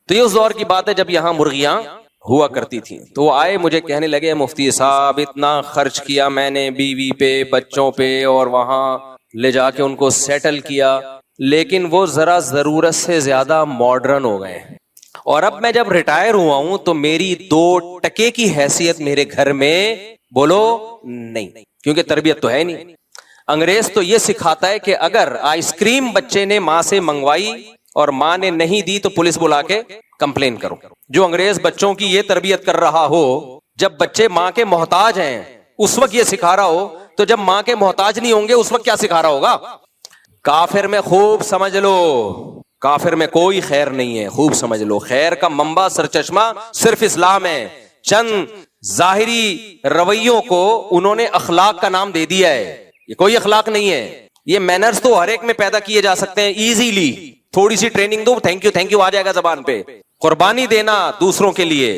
تو یہ اس دور کی بات ہے جب یہاں مرغیاں ہوا کرتی تھیں۔ تو وہ آئے مجھے کہنے لگے مفتی صاحب اتنا خرچ کیا میں نے بیوی پہ، بچوں پہ، اور وہاں لے جا کے ان کو سیٹل کیا، لیکن وہ ذرا ضرورت سے زیادہ ماڈرن ہو گئے ہیں. اور اب میں جب ریٹائر ہوا ہوں تو میری 2% کی حیثیت میرے گھر میں بولو نہیں, کیونکہ تربیت تو ہے نہیں. انگریز تو یہ سکھاتا ہے کہ اگر آئس کریم بچے نے ماں سے منگوائی اور ماں نے نہیں دی تو پولیس بلا کے کمپلین کرو. جو انگریز بچوں کی یہ تربیت کر رہا ہو, جب بچے ماں کے محتاج ہیں اس وقت یہ سکھا رہا ہو, تو جب ماں کے محتاج نہیں ہوں گے اس وقت کیا سکھا رہا ہوگا؟ کافر میں خوب سمجھ لو, کافر میں کوئی خیر نہیں ہے, خوب سمجھ لو. خیر کا منبع سرچشمہ صرف اسلام ہے. چند ظاہری رویوں کو انہوں نے اخلاق کا نام دے دیا ہے, یہ کوئی اخلاق نہیں ہے. یہ مینرز تو ہر ایک میں پیدا کیے جا سکتے ہیں ایزیلی, تھوڑی سی ٹریننگ دو, تھینک یو آ جائے گا زبان پہ. قربانی دینا دوسروں کے لیے,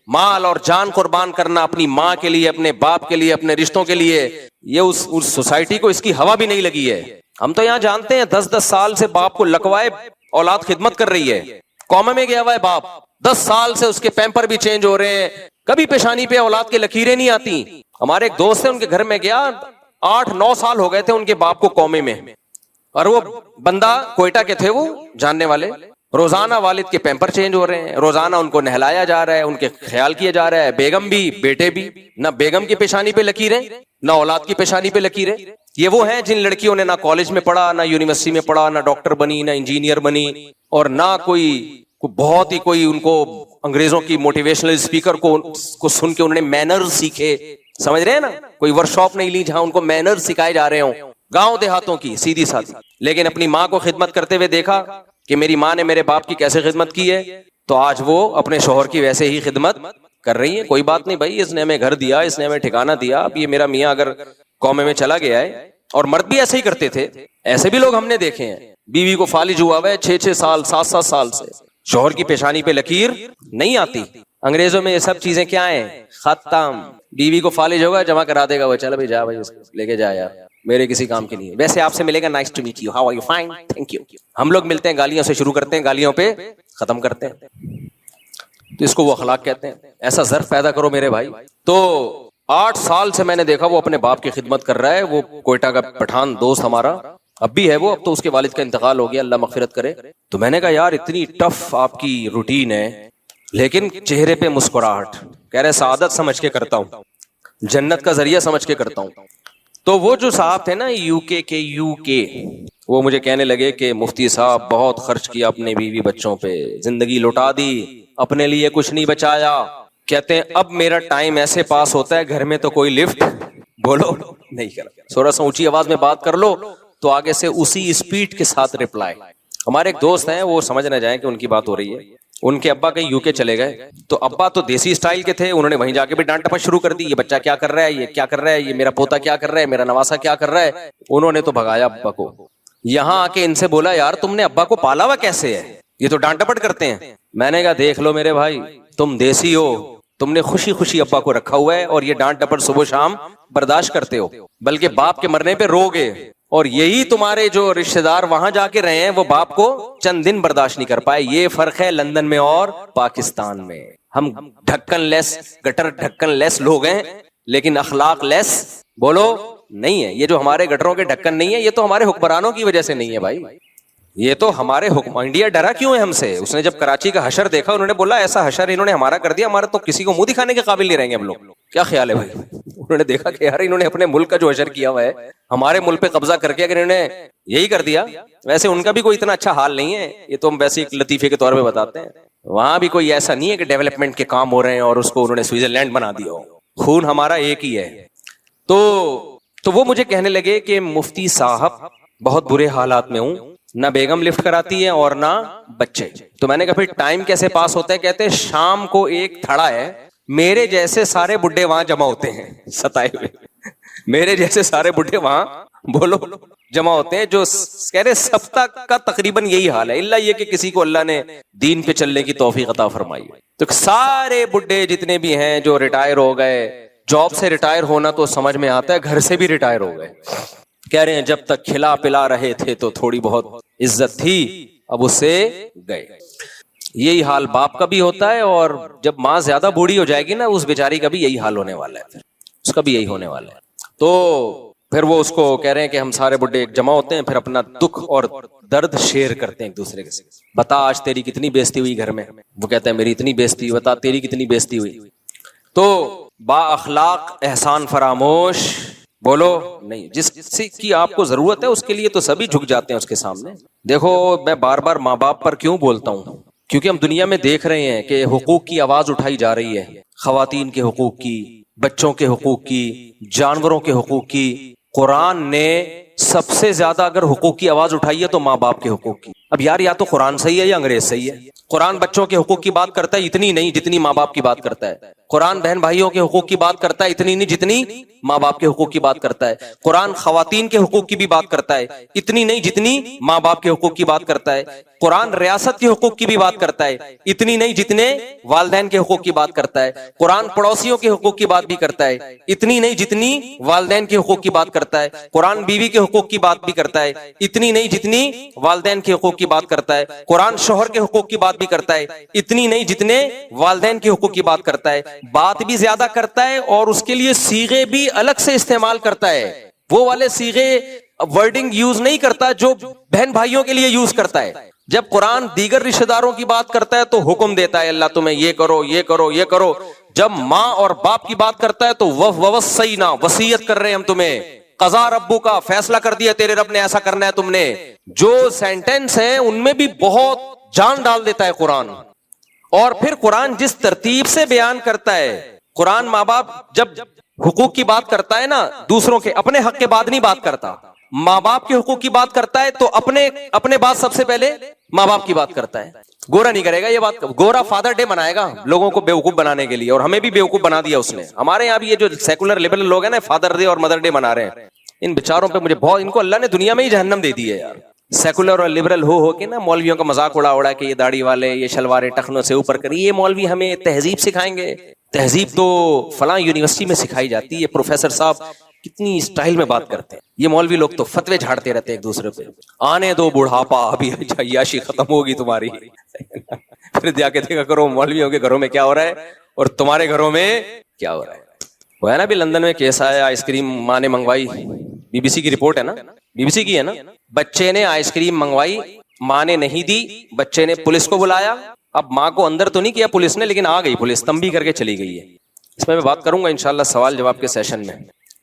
مال اور جان قربان کرنا اپنی ماں کے لیے, اپنے باپ کے لیے, اپنے رشتوں کے لیے, یہ اس سوسائٹی کو اس کی ہوا بھی نہیں لگی ہے. ہم تو یہاں جانتے ہیں 10 سال سے باپ کو لکوائے اولاد خدمت کر رہی ہے. قوم میں گیا ہوا ہے باپ, 10 سال سے اس کے پیمپر بھی چینج ہو رہے ہیں, کبھی پیشانی پہ اولاد کی لکیریں نہیں آتی. ہمارے ایک دوست ہے, ان کے گھر میں گیا, 8-9 سال ہو گئے تھے ان کے باپ کو قومے میں, اور وہ بندہ کوئٹہ کے تھے, وہ جاننے والے. روزانہ والد کے پیمپر چینج ہو رہے ہیں, روزانہ ان کو نہلایا جا رہا ہے, ان کے خیال کیا جا رہا ہے. بیگم بھی بیٹے بھی, نہ بیگم کی پیشانی پہ لکیریں نہ اولاد کی پیشانی پہ لکیریں. یہ وہ ہیں جن لڑکیوں نے نہ کالج میں پڑھا, نہ یونیورسٹی میں پڑھا, نہ ڈاکٹر بنی, نہ انجینئر بنی, اور نہ کوئی بہت ہی کوئی ان کو انگریزوں کی موٹیویشنل اسپیکر کو سن کے انہوں نے مینرز سیکھے. سمجھ رہے ہیں نا, کوئی ورک شاپ نہیں لی جہاں ان کو مینرز سکھائے جا رہے ہوں, گاؤں دیہاتوں کی سیدھی سادھی. لیکن اپنی ماں کو خدمت کرتے ہوئے دیکھا کہ میری ماں نے میرے باپ کی کیسے خدمت کی ہے, تو آج وہ اپنے شوہر کی ویسے ہی خدمت کر رہی ہے. کوئی بات نہیں بھائی, اس نے ہمیں گھر دیا, اس نے ہمیں ٹھکانہ دیا. اب یہ میرا میاں اگر قومے میں چلا گیا ہے, اور مرد بھی ایسے ہی کرتے تھے, ایسے بھی لوگ ہم نے دیکھے ہیں, بیوی کو فالج ہوا ہوا ہے 6-6 سال 7-7 سال سے, شوہر کی پیشانی پہ لکیر نہیں آتی. انگریزوں میں یہ سب چیزیں کیا ہیں, ختم. بیوی کو فالج ہوگا, جمع کرا دے گا وہ, چل بھائی جا بھائی لے کے جا یار, میرے کسی کام کے لیے. ویسے آپ سے ملے گا, nice to meet you, how are you, fine, thank you. ہم لوگ ملتے ہیں گالیوں سے شروع کرتے ہیں, گالیوں پہ ختم کرتے ہیں. تو اس کو وہ اخلاق کہتے ہیں. ایسا ظرف پیدا کرو میرے بھائی. تو 8 سال سے میں نے دیکھا وہ اپنے باپ کی خدمت کر رہا ہے. وہ کوئٹہ کا پٹھان دوست ہمارا, اب بھی ہے وہ, اب تو اس کے والد کا انتقال ہو گیا, اللہ مغفرت کرے. تو میں نے کہا یار اتنی ٹف آپ کی روٹین ہے, لیکن چہرے پہ مسکراہٹ. کہہ رہے سعادت سمجھ کے کرتا ہوں, جنت کا ذریعہ سمجھ کے کرتا ہوں. تو وہ جو صاحب تھے نا یو کے, وہ مجھے کہنے لگے کہ مفتی صاحب بہت خرچ کیا اپنے بیوی بچوں پہ, زندگی لٹا دی, اپنے لیے کچھ نہیں بچایا. کہتے ہیں اب میرا ٹائم ایسے پاس ہوتا ہے گھر میں تو کوئی لفٹ بولو نہیں کر, تھوڑا سا اونچی آواز میں بات کر لو تو آگے سے اسی اسپیڈ کے ساتھ رپلائی. ہمارے ایک دوست ہیں, وہ سمجھ نہ جائیں کہ ان کی بات ہو رہی ہے, ان کے ابا کہیں UK چلے گئے, تو ابا تو دیسی اسٹائل کے تھے, انہوں نے وہیں جا کے بھی ڈانٹ ٹپٹ شروع کر دی, یہ بچہ کیا کر رہا ہے, یہ کیا کر رہا ہے, یہ میرا پوتا کیا کر رہا ہے, میرا نواسا کیا کر رہا ہے. انہوں نے تو بھگایا ابا کو. یہاں آ کے ان سے بولا یار تم نے ابا کو پالا ہوا کیسے ہے, یہ تو ڈانٹ ٹپٹ کرتے ہیں. میں نے کہا دیکھ لو میرے بھائی, تم دیسی ہو, تم نے خوشی خوشی ابا کو رکھا ہوا ہے, اور یہ ڈانٹ ٹپٹ صبح شام برداشت کرتے ہو, بلکہ باپ کے مرنے پہ رو گے. اور یہی تمہارے جو رشتہ دار وہاں جا کے رہے ہیں وہ باپ کو چند دن برداشت نہیں کر پائے. یہ فرق ہے لندن میں اور پاکستان میں. ہم ڈھکن لیس, گٹر ڈھکن لیس لوگ ہیں, لیکن اخلاق لیس بولو نہیں ہے. یہ جو ہمارے گٹروں کے ڈھکن نہیں ہے, یہ تو ہمارے حکمرانوں کی وجہ سے نہیں ہے بھائی, یہ تو ہمارے حکم. انڈیا ڈرا کیوں ہے ہم سے؟ اس نے جب کراچی کا حشر دیکھا, انہوں نے بولا ایسا حشر انہوں نے ہمارا کر دیا, ہمارا تو کسی کو منہ دکھانے کے قابل نہیں رہیں گے ہم لوگ. کیا خیال ہے بھائی؟ انہوں نے دیکھا کہ یار انہوں نے اپنے ملک کا جو حشر کیا ہوا ہے, ہمارے ملک پہ قبضہ کر کے اگر انہوں نے یہی کر دیا. ویسے ان کا بھی کوئی اتنا اچھا حال نہیں ہے, یہ تو ہم ویسے ایک لطیفے کے طور پہ بتاتے ہیں. وہاں بھی کوئی ایسا نہیں ہے کہ ڈیولپمنٹ کے کام ہو رہے ہیں اور اس کو انہوں نے سوئٹزرلینڈ بنا دیا ہو. خون ہمارا ایک ہی ہے. تو وہ مجھے کہنے لگے کہ مفتی صاحب بہت برے حالات میں ہوں, نہ بیگم لفٹ کراتی ہے اور نہ بچے. تو میں نے کہا پھر ٹائم کیسے پاس ہوتا ہے؟ کہتے ہیں شام کو ایک تھڑا ہے, میرے جیسے سارے بڈھے وہاں جمع ہوتے ہیں ستائے ہوئے, میرے جیسے سارے بڈھے وہاں بولو جمع ہوتے ہیں, جو کہہ رہے سب کا تقریباً یہی حال ہے, اللہ یہ کہ کسی کو اللہ نے دین پہ چلنے کی توفیق عطا فرمائی. تو سارے بڈھے جتنے بھی ہیں جو ریٹائر ہو گئے, جاب سے ریٹائر ہونا تو سمجھ میں آتا ہے, گھر سے بھی ریٹائر ہو گئے. کہہ رہے ہیں جب تک کھلا پلا رہے تھے تو تھوڑی بہت عزت تھی, اب اس سے گئے. یہی حال باپ کا بھی ہوتا ہے, اور جب ماں زیادہ بوڑھی ہو جائے گی نا, اس بیچاری کا بھی یہی حال ہونے والا ہے, پھر اس کا بھی یہی ہونے والا ہے. تو پھر وہ اس کو کہہ رہے ہیں کہ ہم سارے بڈھے ایک جمع ہوتے ہیں، پھر اپنا دکھ اور درد شیئر کرتے ہیں ایک دوسرے کے ساتھ. بتا آج تیری کتنی بےزتی ہوئی گھر میں، وہ کہتا ہے میری اتنی بےزتی ہوئی، بتا تیری کتنی بےزتی ہوئی. تو با اخلاق احسان فراموش بولو نہیں، جس کی آپ کو ضرورت ہے اس کے لیے تو سبھی جھک جاتے ہیں اس کے سامنے. دیکھو میں بار بار ماں باپ پر کیوں بولتا ہوں، کیونکہ ہم دنیا میں دیکھ رہے ہیں کہ حقوق کی آواز اٹھائی جا رہی ہے، خواتین کے حقوق کی، بچوں کے حقوق کی، جانوروں کے حقوق کی. قرآن نے سب سے زیادہ اگر حقوق کی آواز اٹھائی ہے تو ماں باپ کے حقوق کی. اب یار یا تو قرآن صحیح ہے یا انگریز صحیح ہے. قرآن بچوں کے حقوق کی بات کرتا ہے اتنی نہیں جتنی ماں باپ کی بات کرتا ہے. قرآن بہن بھائیوں کے حقوق کی بات کرتا ہے اتنی نہیں جتنی ماں باپ کے حقوق کی بات کرتا ہے. قرآن خواتین کے حقوق کی بھی بات کرتا ہے اتنی نہیں جتنی ماں باپ کے حقوق کی بات کرتا ہے. قرآن ریاست کے حقوق کی بھی بات کرتا ہے اتنی نہیں جتنے والدین کے حقوق کی بات کرتا ہے. قرآن پڑوسیوں کے حقوق کی بات بھی کرتا ہے اتنی نہیں جتنی والدین کے حقوق کی بات کرتا ہے. قرآن بیوی کے حقوق کی بات بھی کرتا ہے اتنی نہیں جتنی والدین کے حقوق کی بات کرتا ہے. قرآن شوہر کے حقوق کی بات بھی کرتا ہے اتنی نہیں جتنے والدین کے حقوق کی بات کرتا ہے. بات بھی زیادہ کرتا ہے اور اس کے لیے صیغے بھی الگ سے استعمال کرتا ہے. وہ والے صیغے ورڈنگ یوز نہیں کرتا جو بہن بھائیوں کے لیے یوز کرتا ہے. جب قرآن دیگر رشتہ داروں کی بات کرتا ہے تو حکم دیتا ہے اللہ تمہیں یہ کرو یہ کرو یہ کرو. جب ماں اور باپ کی بات کرتا ہے تو وَوَصَّيْنَا وصیت کر رہے ہیں ہم تمہیں، قضا ربو کا فیصلہ کر دیا تیرے رب نے ایسا کرنا ہے تم نے. جو سینٹنس ہے ان میں بھی بہت جان ڈال دیتا ہے قرآن. اور پھر قرآن جس ترتیب سے بیان کرتا ہے، قرآن ماں باپ جب حقوق کی بات کرتا ہے نا دوسروں کے، اپنے حق کے بعد نہیں بات کرتا. ماں باپ کے حقوق کی بات کرتا ہے تو اپنے بعد سب سے پہلے ماں باپ کی بات کرتا ہے. گورا نہیں کرے گا یہ بات، گورا فادر ڈے منائے گا لوگوں کو بیوقوف بنانے کے لیے، اور ہمیں بھی بیوقوف بنا دیا اس نے. ہمارے یہاں بھی یہ جو سیکولر لبرل لوگ ہیں نا فادر ڈے اور مدر ڈے منا رہے ہیں، ان بیچاروں پہ مجھے بہت، ان کو اللہ نے دنیا میں ہی جہنم دے دی ہے یار. سیکولر اور لبرل ہو کے نا مولویوں کا مذاق اڑا کے یہ داڑھی والے یہ شلواریں ٹخنوں سے اوپر کری، یہ مولوی ہمیں تہذیب سکھائیں گے. تہذیب تو فلاں یونیورسٹی میں سکھائی جاتی ہے، پروفیسر صاحب کتنی اسٹائل میں بات کرتے ہیں. یہ مولوی لوگ تو فتوے جھاڑتے رہتے ہیں ایک دوسرے پہ. آنے دو بڑھاپا ابھی عیاشی ختم ہوگی تمہاری. پھر جا کے دیکھا کرو مولویوں کے گھروں میں کیا ہو رہا ہے اور تمہارے گھروں میں کیا ہو رہا ہے. وہ ہے نا بھی لندن میں کیس آیا، آئس کریم ماں نے منگوائی، بی بی سی کی رپورٹ ہے نا، بی بی سی کی ہے نا. بچے نے آئس کریم منگوائی، ماں نے نہیں دی، بچے نے پولیس کو بلایا. اب ماں کو اندر تو نہیں کیا پولیس نے، لیکن آ گئی پولیس، تنبیہ کر کے چلی گئی ہے. اس میں بات کروں گا انشاءاللہ سوال جواب کے سیشن میں،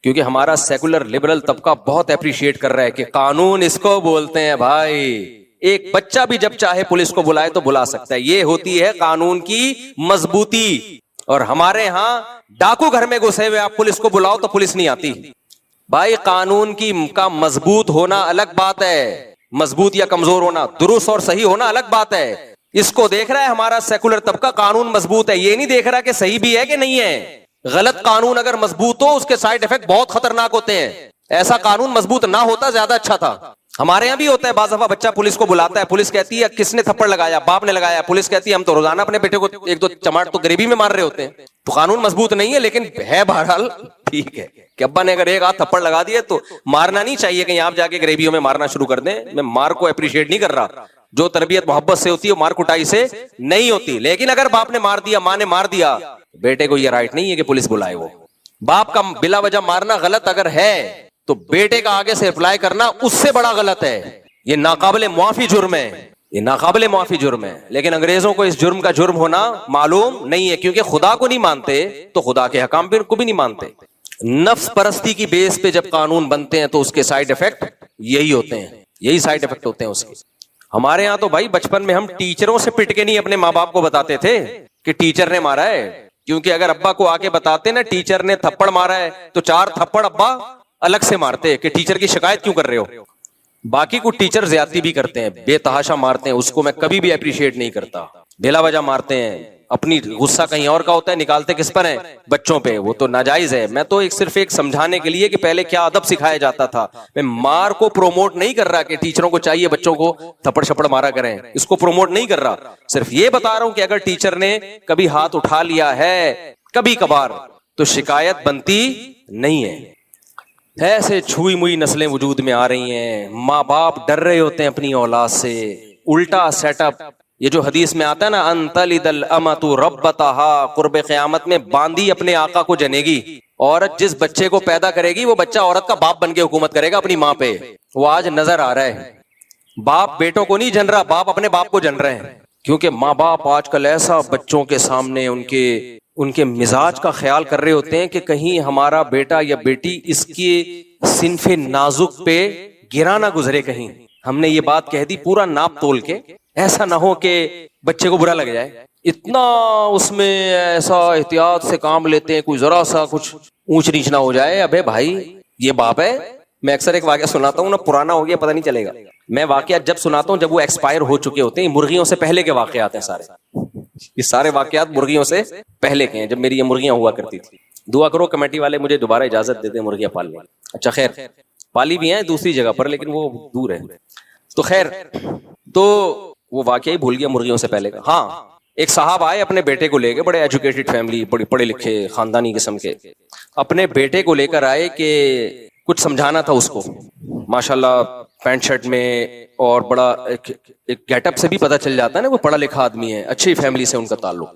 کیونکہ ہمارا سیکولر لبرل طبقہ بہت اپریشیٹ کر رہا ہے کہ قانون اس کو بولتے ہیں بھائی. ایک بچہ بھی جب چاہے پولیس کو بلائے تو بلا سکتا ہے، یہ ہوتی ہے قانون کی مضبوطی. اور ہمارے ہاں ڈاکو گھر میں گھسے ہوئے آپ پولیس کو بلاؤ تو پولیس نہیں آتی. بھائی قانون کا مضبوط ہونا الگ بات ہے، مضبوط یا کمزور ہونا، درست اور صحیح ہونا الگ بات ہے. اس کو دیکھ رہا ہے ہمارا سیکولر طبقہ قانون مضبوط ہے، یہ نہیں دیکھ رہا کہ صحیح بھی ہے کہ نہیں ہے. غلط قانون اگر مضبوط ہو اس کے سائیڈ ایفیکٹ بہت خطرناک ہوتے ہیں. ایسا قانون مضبوط نہ ہوتا زیادہ اچھا تھا. ہمارے یہاں بھی ہوتا ہے بعض دفعہ بچہ پولیس کو بلاتا ہے، پولیس کہتی ہے کس نے تھپڑ لگایا، باپ نے لگایا. پولیس کہتی ہے ہم تو روزانہ اپنے بیٹے کو ایک دو چماٹ تو غریبی میں مار رہے ہوتے ہیں. تو قانون مضبوط نہیں ہے لیکن ہے بہرحال ٹھیک ہے کہ ابا نے اگر ایک ہاتھ تھپڑ لگا دیے تو مارنا نہیں چاہیے کہ آپ جا کے غریبیوں میں مارنا شروع کر دیں. میں مار کو اپریشیٹ نہیں کر رہا، جو تربیت محبت سے ہوتی ہے مار کٹائی سے نہیں ہوتی. لیکن اگر باپ نے مار دیا، ماں نے مار دیا، بیٹے کو یہ رائٹ نہیں ہے کہ پولیس بلائے. وہ باپ کا بلا وجہ مارنا غلط اگر ہے تو بیٹے کا آگے سے اپلائی کرنا اس سے بڑا غلط ہے. یہ ناقابل معافی جرم ہے، یہ ناقابل معافی جرم ہے. لیکن انگریزوں کو اس جرم کا جرم ہونا معلوم نہیں ہے، کیونکہ خدا کو نہیں مانتے تو خدا کے حکام کو بھی نہیں مانتے. نفس پرستی کی بیس پہ جب قانون بنتے ہیں تو اس کے سائیڈ ایفیکٹ یہی ہوتے ہیں، یہی سائیڈ ایفیکٹ ہوتے ہیں اس کے. ہمارے ہاں تو بھائی بچپن میں ہم ٹیچروں سے پٹ کے نہیں اپنے ماں باپ کو بتاتے تھے کہ ٹیچر نے مارا ہے. کیونکہ اگر ابا کو آ کے بتاتے نا ٹیچر نے تھپڑ مارا ہے تو 4 تھپڑ ابا الگ سے مارتے کہ ٹیچر کی شکایت کیوں کر رہے ہو. باقی کو ٹیچر زیادتی بھی کرتے ہیں، بے تحاشا مارتے ہیں، اس کو میں کبھی بھی اپریشیٹ نہیں کرتا. بلا وجہ مارتے ہیں، اپنی غصہ کہیں اور کا ہوتا ہے، نکالتے کس پر ہیں؟ بچوں پہ. وہ تو ناجائز ہے. میں تو صرف ایک سمجھانے کے لیے کہ پہلے کیا ادب سکھایا جاتا تھا. میں مار کو پروموٹ نہیں کر رہا کہ ٹیچروں کو چاہیے بچوں کو تھپڑ شپڑ مارا کریں، اس کو پروموٹ نہیں کر رہا. صرف یہ بتا رہا ہوں کہ اگر ٹیچر نے کبھی ہاتھ اٹھا لیا ہے کبھی کبھار تو شکایت بنتی نہیں ہے. ایسے چھوئی موئی نسلیں وجود میں آ رہی ہیں، ماں باپ ڈر رہے ہوتے ہیں اپنی اولاد سے. الٹا سیٹ اپ. یہ جو حدیث میں آتا ہے نا انتلد الامۃ ربتہا، قرب قیامت میں باندی اپنے آقا کو جنے گی. عورت جس بچے کو پیدا کرے گی وہ بچہ عورت کا باپ بن کے حکومت کرے گا اپنی ماں پہ. وہ آج نظر آ رہا ہے. باپ بیٹوں کو نہیں جن رہا، باپ اپنے باپ کو جن رہے ہیں. کیونکہ ماں باپ آج کل ایسا بچوں کے سامنے ان کے مزاج کا خیال کر رہے ہوتے ہیں کہ کہیں ہمارا بیٹا یا بیٹی اس کے صنف نازک پہ گرا نہ گزرے. کہیں ہم نے یہ بات کہہ دی پورا ناپ تول کے، ایسا نہ ہو کہ بچے کو برا لگ جائے. اتنا اس میں ایسا احتیاط سے کام لیتے ہیں، کوئی ذرا سا کچھ اونچ نیچ نہ ہو جائے. ابے بھائی یہ باپ ہے. میں اکثر ایک واقعہ سناتا ہوں نا، پرانا ہو گیا پتہ نہیں چلے گا. میں واقعات جب سناتا ہوں جب وہ ایکسپائر ہو چکے ہوتے ہیں. مرغیوں سے پہلے کے واقعات ہیں سارے. یہ سارے واقعات مرغیوں سے پہلے کے ہیں، جب میری یہ مرغیاں ہوا کرتی تھی. دعا کرو کمیٹی والے مجھے دوبارہ اجازت دیتے ہیں مرغیاں پالنے. اچھا خیر، پالی بھی ہیں دوسری جگہ پر لیکن وہ دور ہے. تو خیر، تو وہ واقعی بھول گیا مرغیوں سے پہلے کا. ہاں، ایک صاحب آئے اپنے بیٹے کو لے کے، بڑے ایجوکیٹڈ فیملی، بڑے پڑھے لکھے خاندانی قسم کے. اپنے بیٹے کو لے کر آئے کہ کچھ سمجھانا تھا اس کو. ماشاءاللہ پینٹ شرٹ میں، اور بڑا ایک گیٹ اپ سے بھی پتہ چل جاتا ہے نا وہ پڑھا لکھا آدمی ہے، اچھی فیملی سے ان کا تعلق.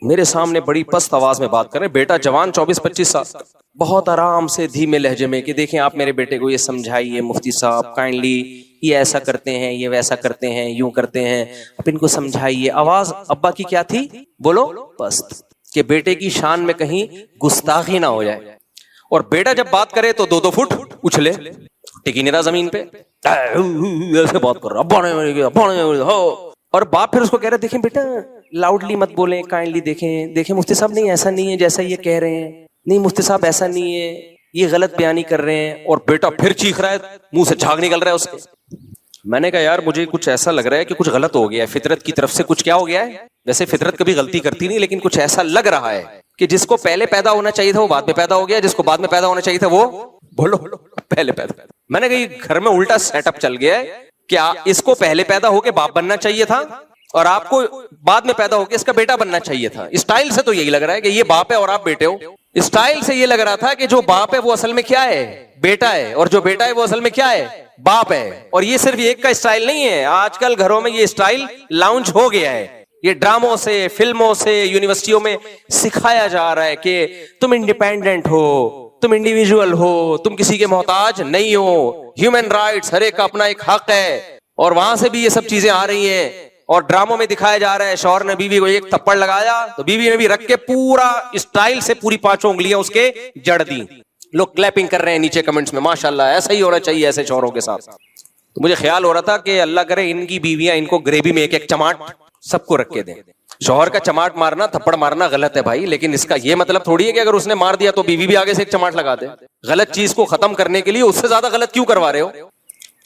میرے سامنے بڑی پست آواز میں بات کر رہے ہیں. بیٹا جوان 24-25 سال، بہت آرام سے دھیمے لہجے میں کہ دیکھیں آپ میرے بیٹے کو یہ سمجھائیے مفتی صاحب کائنڈلی، یہ ایسا کرتے ہیں، یہ ویسا کرتے ہیں، یوں کرتے ہیں، آپ ان کو سمجھائیے. آواز ابا کی کیا تھی؟ بولو پست، کہ بیٹے کی شان میں کہیں گستاخی نہ ہو جائے. اور بیٹا جب بات کرے تو 2-2 فٹ اچھلے، ٹکی نہیں رہا زمین پہ، ایسے بات کر رہا. اور باپ پھر اس کو کہہ رہے دیکھیں بیٹا لاؤڈلی مت بولیں، کائنڈلی دیکھیں مفتی صاحب نہیں ایسا نہیں ہے جیسا یہ کہہ رہے ہیں، نہیں مفتی صاحب ایسا نہیں ہے، یہ غلط بیانی کر رہے ہیں. اور بیٹا پھر چیخ رہا ہے، منہ سے جھاگ نکل رہا ہے اس کے. میں نے کہا یار مجھے کچھ ایسا لگ رہا ہے کہ کچھ غلط ہو گیا ہے، فطرت کی طرف سے کچھ کیا ہو گیا ہے. ویسے فطرت کبھی غلطی کرتی نہیں، لیکن کچھ ایسا لگ رہا ہے کہ جس کو پہلے پیدا ہونا چاہیے تھا وہ بعد میں پیدا ہو گیا، جس کو بعد میں پیدا ہونا چاہیے تھا وہ بولو پہلے پیدا. میں نے کہا یہ گھر میں الٹا سیٹ اپ چل گیا ہے کہ اس کو پہلے پیدا ہو کے باپ بننا چاہیے تھا اور آپ کو بعد میں پیدا ہو کے اس کا بیٹا بننا چاہیے تھا. اسٹائل سے تو یہی لگ رہا ہے کہ یہ باپ ہے اور آپ بیٹے ہو. اسٹائل سے یہ لگ رہا تھا کہ جو باپ ہے وہ اصل میں کیا ہے؟ بیٹا ہے، اور جو بیٹا ہے وہ اصل میں کیا ہے؟ باپ ہے. اور یہ صرف ایک کا اسٹائل نہیں ہے، آج کل گھروں میں یہ اسٹائل لاؤنج ہو گیا ہے. یہ ڈراموں سے، فلموں سے، یونیورسٹیوں میں سکھایا جا رہا ہے کہ تم انڈیپینڈنٹ ہو، تم انڈیویجول ہو، تم کسی کے محتاج نہیں ہو، ہیومن رائٹس، ہر ایک کا اپنا ایک حق ہے. اور وہاں سے بھی یہ سب چیزیں آ رہی ہیں. اور ڈراموں میں دکھایا جا رہا ہے شوہر نے بیوی کو ایک تھپڑ لگایا تو بیوی نے بھی رکھ کے پورا اسٹائل سے پوری 5 انگلیاں اس کے جڑ دی. لوگ کلیپنگ کر رہے ہیں نیچے کمنٹس میں، ماشاءاللہ ایسا ہی ہونا چاہیے ایسے شوہروں کے ساتھ. تو مجھے خیال ہو رہا تھا کہ اللہ کرے ان کی بیویاں ان کو گریوی میں ایک چماٹ سب کو رکھ کے دیں. شوہر کا چماٹ مارنا، تھپڑ مارنا غلط ہے بھائی، لیکن اس کا یہ مطلب تھوڑی ہے کہ اگر اس نے مار دیا تو بیوی بھی آگے سے ایک چماٹ لگا دے. غلط چیز کو ختم کرنے کے لیے اس سے زیادہ غلط کیوں کروا رہے ہو؟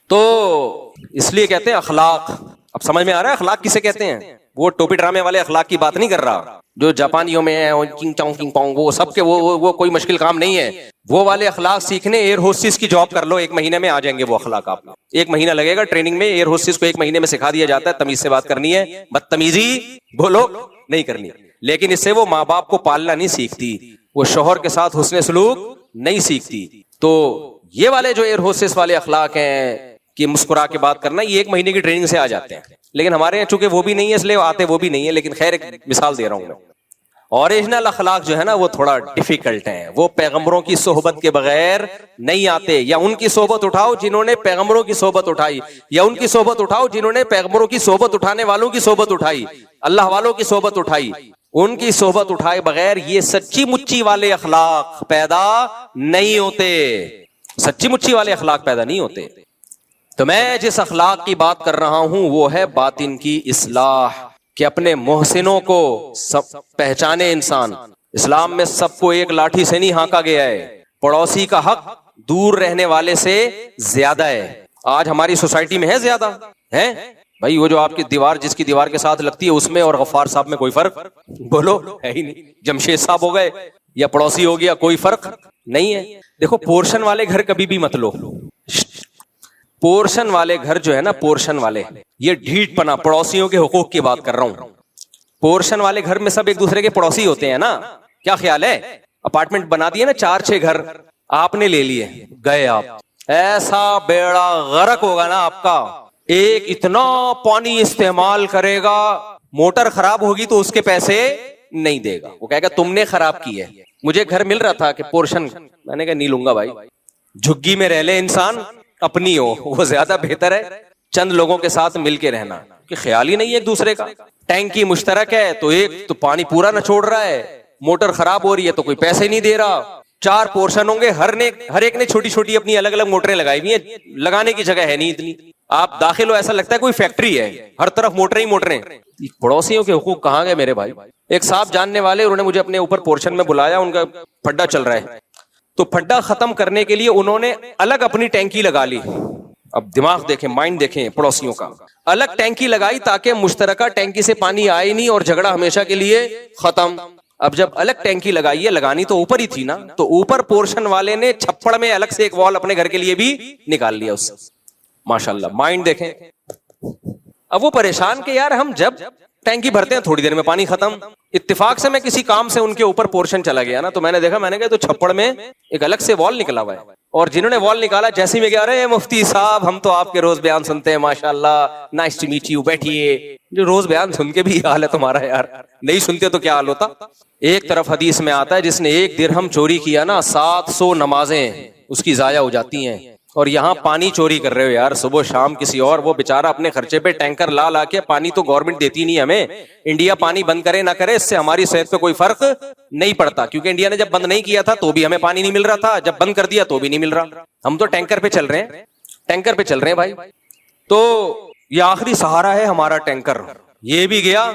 تو اس لیے کہتے ہیں اخلاق. اب سمجھ میں آ رہا ہے اخلاق کسے کہتے ہیں؟ وہ ٹوپی ڈرامے والے اخلاق کی بات نہیں کر رہا جو جاپانیوں میں ہے، وہ سب کے وہ کوئی مشکل کام نہیں ہے. وہ والے اخلاق سیکھنے ایئر ہوسٹس کی جاب کر لو، 1 مہینے میں آ جائیں گے وہ اخلاق. آپ 1 مہینہ لگے گا ٹریننگ میں. ایئر ہوسٹس کو 1 مہینے میں سکھا دیا جاتا ہے تمیز سے بات کرنی ہے، بدتمیزی بولو نہیں کرنی. لیکن اس سے وہ ماں باپ کو پالنا نہیں سیکھتی، وہ شوہر کے ساتھ حسن سلوک نہیں سیکھتی. تو یہ والے جو ایئر ہوسٹس والے اخلاق ہیں کہ مسکرا کے بات کرنا، یہ 1 مہینے کی ٹریننگ سے آ جاتے ہیں. لیکن ہمارے یہاں چونکہ وہ بھی نہیں ہے اس لیے آتے وہ بھی نہیں ہے. لیکن خیر ایک مثال دے رہا ہوں میں. اوریجنل اخلاق جو ہے نا وہ تھوڑا ڈیفیکلٹ ہیں، وہ پیغمبروں کی صحبت کے بغیر نہیں آتے. یا ان کی صحبت اٹھاؤ جنہوں نے پیغمبروں کی صحبت اٹھائی، یا ان کی صحبت اٹھاؤ جنہوں نے پیغمبروں کی صحبت اٹھانے والوں کی صحبت اٹھائی، اللہ والوں کی صحبت اٹھائی. ان کی صحبت اٹھائے بغیر یہ سچی مچی والے اخلاق پیدا نہیں ہوتے. سچی مچی والے اخلاق پیدا نہیں ہوتے. تو میں جس اخلاق کی بات کر رہا ہوں وہ ہے باطن کی اصلاح، کہ اپنے محسنوں کو پہچانے انسان. اسلام میں سب کو ایک لاٹھی سے نہیں ہانکا گیا ہے. پڑوسی کا حق دور رہنے والے سے زیادہ ہے. آج ہماری سوسائٹی میں ہے زیادہ ہے بھائی. وہ جو آپ کی دیوار جس کی دیوار کے ساتھ لگتی ہے اس میں اور غفار صاحب میں کوئی فرق بولو ہے ہی نہیں. جمشید صاحب ہو گئے یا پڑوسی ہو گیا، کوئی فرق نہیں ہے. دیکھو پورشن والے گھر کبھی بھی مت لو. پورشن والے گھر جو ہے نا، پورشن والے، یہ ڈھیٹ پنا پڑوسیوں کے حقوق کی بات کر رہا ہوں. پورشن والے گھر میں سب ایک دوسرے کے پڑوسی ہوتے ہیں نا. کیا خیال ہے؟ اپارٹمنٹ بنا دیے نا 4-6 گھر آپ نے لے لیے، گئے آپ، ایسا بیڑا غرق ہوگا نا آپ کا ایک اتنا پانی استعمال کرے گا، موٹر خراب ہوگی تو اس کے پیسے نہیں دے گا، وہ کہے گا تم نے خراب کی ہے۔ مجھے گھر مل رہا تھا کہ پورشن، میں نے کہا نہیں لوں گا بھائی، جھگی میں رہ لے انسان اپنی ہو وہ زیادہ بہتر ہے، چند لوگوں کے ساتھ مل کے رہنا، کہ خیال ہی نہیں ہے ایک دوسرے کا۔ ٹینکی مشترک ہے تو ایک تو پانی پورا نہ چھوڑ رہا ہے، موٹر خراب ہو رہی ہے تو کوئی پیسے نہیں دے رہا، 4 پورشن ہوں گے، ہر ایک نے چھوٹی چھوٹی اپنی الگ الگ موٹریں لگائی ہوئی ہیں، لگانے کی جگہ ہے نہیں اتنی، آپ داخل ہو ایسا لگتا ہے کوئی فیکٹری ہے، ہر طرف موٹریں ہی موٹریں۔ پڑوسیوں کے حقوق کہاں گئے میرے بھائی؟ ایک صاحب جاننے والے، انہوں نے مجھے اپنے اوپر پورشن میں بلایا، ان کا پھڈا چل رہا ہے، تو پھڈا ختم کرنے کے لیے انہوں نے الگ اپنی ٹینکی لگا لی۔ اب دماغ دیکھیں، مائنڈ دیکھیں پڑوسیوں کا، الگ ٹینکی لگائی تاکہ مشترکہ ٹینکی سے پانی آئے نہیں اور جھگڑا ہمیشہ کے لیے ختم۔ اب جب الگ ٹینکی لگائی ہے، لگانی تو اوپر ہی تھی نا، تو اوپر پورشن والے نے چھپڑ میں الگ سے ایک وال اپنے گھر کے لیے بھی نکال لیا اس سے۔ ماشاءاللہ مائنڈ دیکھیں۔ اب وہ پریشان کہ یار ہم جب ٹینکی بھرتے ہیں تھوڑی دیر میں پانی ختم۔ اتفاق سے میں کسی کام سے ان کے اوپر پورشن چلا گیا نا، تو میں نے دیکھا، میں نے کہا تو چھپڑ میں ایک الگ سے وال نکلا ہوا ہے، اور جنہوں نے وال نکالا جیسے میں کہہ رہے ہیں مفتی صاحب ہم تو آپ کے روز بیان سنتے ہیں ماشاءاللہ، نائس ٹو میٹ یو، بیٹھیے۔ جو روز بیان سن کے بھی حال ہے تمہارا یار، نہیں سنتے تو کیا حال ہوتا۔ ایک طرف حدیث میں آتا ہے جس نے 1 درہم چوری کیا نا، 700 نمازیں اس کی ضائع ہو جاتی ہیں، اور یہاں پانی چوری کر رہے ہو یار صبح شام کسی اور، وہ بیچارہ اپنے خرچے پہ ٹینکر لا کے، پانی تو گورنمنٹ دیتی نہیں ہمیں، انڈیا پانی بند کرے نہ کرے اس سے ہماری صحت پہ کوئی فرق نہیں پڑتا، کیونکہ انڈیا نے جب بند نہیں کیا تھا تو بھی ہمیں پانی نہیں مل رہا تھا، جب بند کر دیا تو بھی نہیں مل رہا، ہم تو ٹینکر پہ چل رہے ہیں، ٹینکر پہ چل رہے ہیں بھائی۔ تو یہ آخری سہارا ہے ہمارا ٹینکر، یہ بھی گیا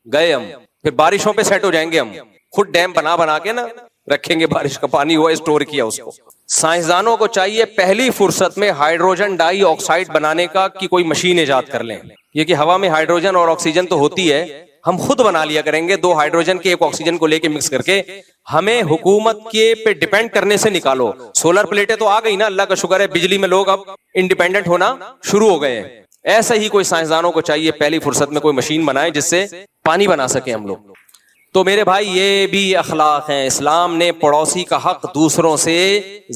گئے ہم، پھر بارشوں پہ سیٹ ہو جائیں گے ہم، خود ڈیم بنا کے نا رکھیں گے، بارش کا پانی ہوا اسٹور کیا اس کو۔ سائنسدانوں کو چاہیے پہلی فرصت میں ہائیڈروجن ڈائی آکسائڈ بنانے کی کوئی مشین ایجاد کر لیں، یہ کہ ہوا میں ہائیڈروجن اور آکسیجن تو ہوتی ہے، ہم خود بنا لیا کریں گے، 2 ہائیڈروجن کے 1 آکسیجن کو لے کے مکس کر کے، ہمیں حکومت کے پہ ڈیپینڈ کرنے سے نکالو۔ سولر پلیٹیں تو آ گئی نا، اللہ کا شکر ہے، بجلی میں لوگ اب انڈیپینڈنٹ ہونا شروع ہو گئے ہیں، ایسا ہی کوئی سائنسدانوں کو چاہیے پہلی فرصت میں کوئی مشین بنائے جس سے پانی بنا سکیں ہم لوگ۔ تو میرے بھائی یہ بھی اخلاق ہیں، اسلام نے پڑوسی کا حق دوسروں سے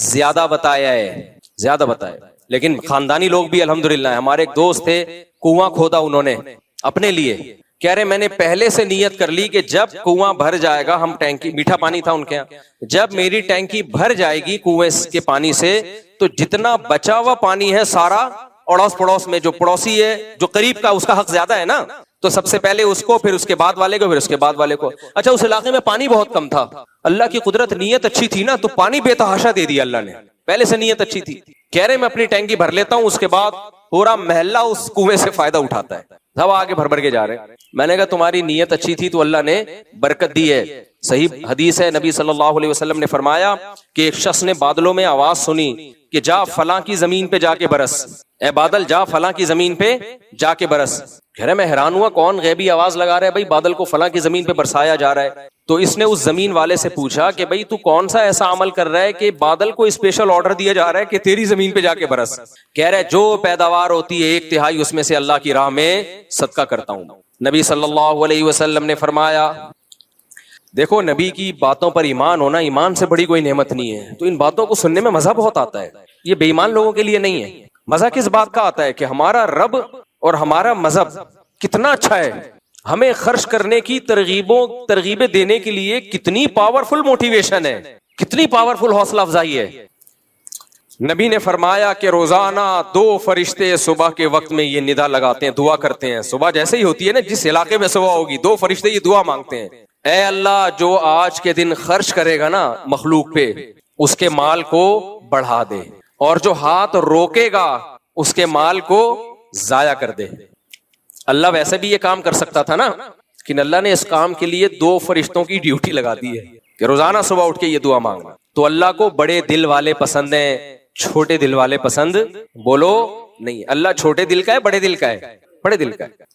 زیادہ بتایا ہے، زیادہ بتایا، لیکن خاندانی لوگ بھی الحمدللہ ہیں۔ ہمارے ایک دوست تھے، کنواں کھودا انہوں نے اپنے لیے، کہہ رہے میں نے پہلے سے نیت کر لی کہ جب کنواں بھر جائے گا، ہم ٹینکی، میٹھا پانی تھا ان کے یہاں، جب میری ٹینکی بھر جائے گی کنویں کے پانی سے، تو جتنا بچا ہوا پانی ہے سارا اڑوس پڑوس میں جو پڑوسی ہے، جو قریب کا، اس کا حق زیادہ ہے نا، تو سب سے پہلے اس کو، پھر اس کے بعد والے کو، پھر اس کے بعد والے کو۔ اچھا اس علاقے میں پانی بہت کم تھا، اللہ کی قدرت، نیت اچھی تھی نا، تو پانی بے تحاشا دے دیا اللہ نے، پہلے سے نیت اچھی تھی۔ کہہ رہے میں اپنی ٹینکی بھر لیتا ہوں، اس کے بعد پورا محلہ اس کنویں سے فائدہ اٹھاتا ہے، سب آگے بھر کے جا رہے ہیں۔ میں نے کہا تمہاری نیت اچھی تھی تو اللہ نے برکت دی ہے۔ صحیح حدیث ہے، نبی صلی اللہ علیہ وسلم نے فرمایا کہ ایک شخص نے بادلوں میں آواز سنی کہ جا فلاں کی زمین پہ جا کے برس، اے بادل جا فلاں کی زمین پہ جا کے برس۔ کہہ رہے میں حیران ہوا، کون غیبی آواز لگا رہا ہے بھائی، بادل کو فلاں کی زمین پہ برسایا جا رہا ہے؟ تو اس نے اس زمین والے سے پوچھا کہ بھائی تو کون سا ایسا عمل کر رہا ہے کہ بادل کو اسپیشل آرڈر دیا جا رہا ہے کہ تیری زمین پہ جا کے برس؟ کہہ رہے جو پیداوار ہوتی ہے 1/3 اس میں سے اللہ کی راہ میں صدقہ کرتا ہوں۔ نبی صلی اللہ علیہ وسلم نے فرمایا، دیکھو نبی کی باتوں پر ایمان ہونا ایمان سے بڑی کوئی نعمت نہیں ہے، تو ان باتوں کو سننے میں مزہ بہت آتا ہے، یہ بے ایمان لوگوں کے لیے نہیں ہے۔ مزہ کس بات کا آتا ہے کہ ہمارا رب اور ہمارا مذہب کتنا اچھا ہے، ہمیں خرچ کرنے کی ترغیبیں دینے کے لیے کتنی پاورفل موٹیویشن ہے، کتنی پاورفل حوصلہ افزائی ہے۔ نبی نے فرمایا کہ روزانہ 2 فرشتے صبح کے وقت میں یہ ندا لگاتے ہیں، دعا کرتے ہیں، صبح جیسے ہی ہوتی ہے نا، جس علاقے میں صبح ہوگی 2 فرشتے یہ دعا مانگتے ہیں، اے اللہ جو آج کے دن خرچ کرے گا نا مخلوق پہ، اس کے مال کو بڑھا دے، اور جو ہاتھ روکے گا اس کے مال کو ضائع کر دے۔ اللہ ویسے بھی یہ کام کر سکتا تھا نا، لیکن اللہ نے اس کام کے لیے 2 فرشتوں کی ڈیوٹی لگا دی ہے کہ روزانہ صبح اٹھ کے یہ دعا مانگنا۔ تو اللہ کو بڑے دل والے پسند ہیں، چھوٹے دل والے پسند بولو نہیں۔ اللہ چھوٹے دل کا ہے، بڑے دل کا ہے؟ بڑے دل کا ہے۔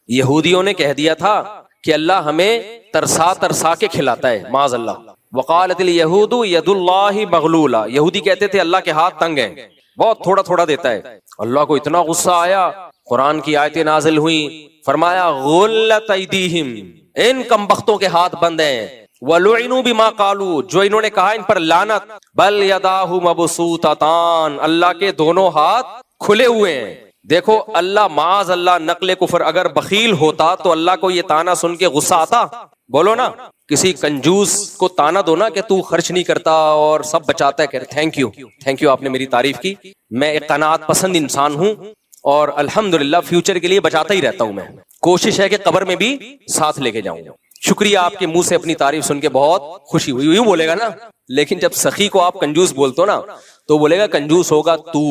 یہودیوں نے کہہ دیا تھا کہ اللہ ہمیں ترسا ترسا کے کھلاتا ہے، معاذ اللہ۔ وقالت الیہود ید اللہ مغلولہ، یہودی کہتے تھے اللہ کے ہاتھ تنگ ہیں، بہت تھوڑا تھوڑا دیتا ہے۔ اللہ کو اتنا غصہ آیا، قرآن کی آیتیں نازل ہوئیں، فرمایا غلت ایدیہم، ان کمبختوں کے ہاتھ بند ہیں، وَلُعِنُوا بِمَا قَالُوا، جو انہوں نے کہا ان پر لعنت، بل یداہ مبسوطتان، اللہ کے دونوں ہاتھ کھلے ہوئے ہیں، دیکھو اللہ معاذ اللہ نقل کفر، اگر بخیل ہوتا تو اللہ کو یہ تانا سن کے غصہ آتا؟ بولو نا، کسی کنجوس کو تانا دو نا کہ تو خرچ نہیں کرتا اور سب بچاتا ہے، کہ تھینک یو آپ نے میری تعریف کی، میں ایک قناعت پسند انسان ہوں اور الحمدللہ فیوچر کے لیے بچاتا ہی رہتا ہوں، میں کوشش ہے کہ قبر میں بھی ساتھ لے کے جاؤں۔ شکریہ، آپ کے منہ سے اپنی تعریف سن کے بہت خوشی ہوئی، یوں بولے گا نا۔ لیکن جب سخی کو آپ کنجوس بولتے ہو نا تو بولے گا کنجوس ہوگا تو،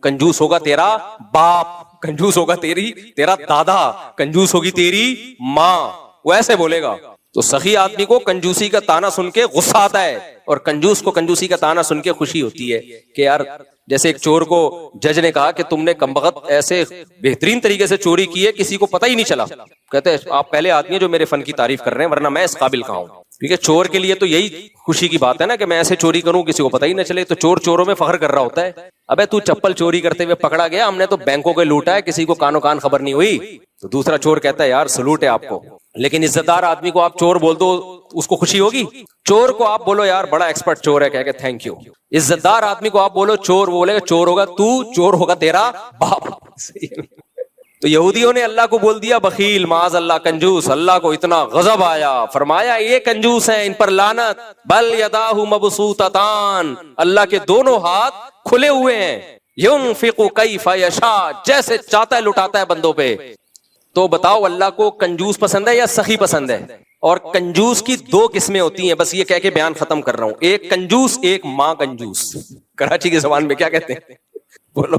کنجوس ہوگا تیرا باپ، کنجوس ہوگا تیرا دادا، کنجوس ہوگی تیری ماں، وہ ایسے بولے گا۔ تو سخی آدمی کو کنجوسی کا تانا سن کے غصہ آتا ہے اور کنجوس کو کنجوسی کا تانا سن کے خوشی ہوتی ہے کہ یار، جیسے ایک چور کو جج نے کہا کہ تم نے کمبخت ایسے بہترین طریقے سے چوری کی ہے کسی کو پتہ ہی نہیں چلا، کہتے ہیں آپ پہلے آدمی ہیں جو میرے فن کی تعریف کر رہے ہیں، ورنہ میں اس قابل کہاں ہوں۔ ٹھیک ہے، چور کے لیے تو یہی خوشی کی بات ہے نا کہ میں ایسے چوری کروں کسی کو پتہ ہی نہ چلے، تو چور چوروں میں فخر کر رہا ہوتا ہے۔ ابے تو چپل چوری کرتے ہوئے پکڑا گیا، ہم نے تو بینکوں کے لوٹا ہے، کسی کو کانوں کان خبر نہیں ہوئی، تو دوسرا چور کہتا ہے یار سلوٹ ہے آپ کو۔ لیکن عزت دار آدمی کو آپ چور بول دو اس کو خوشی ہوگی؟ چور کو آپ بولو یار بڑا ایکسپرٹ چور ہے، کہہ کے تھینک یو۔ عزت دار آدمی کو آپ بولو چور، وہ بولے گا چور ہوگا تو، چور ہوگا تیرا باپ۔ تو یہودیوں نے اللہ کو بول دیا بخیل، معاذ اللہ کنجوس، اللہ کو اتنا غضب آیا، فرمایا یہ کنجوس ہیں، ان پر لعنت، بل یداہ مبسوطتان، اللہ کے دونوں ہاتھ کھلے ہوئے ہیں، ينفق کیف یشاء، جیسے چاہتا ہے لٹاتا ہے بندوں پہ۔ تو بتاؤ اللہ کو کنجوس پسند ہے یا سخی پسند ہے؟ اور کنجوس کی دو قسمیں ہوتی ہیں، بس یہ کہہ کے بیان ختم کر رہا ہوں، ایک کنجوس، ایک ماں کنجوس۔ کراچی کی زبان میں کیا کہتے ہیں بولو؟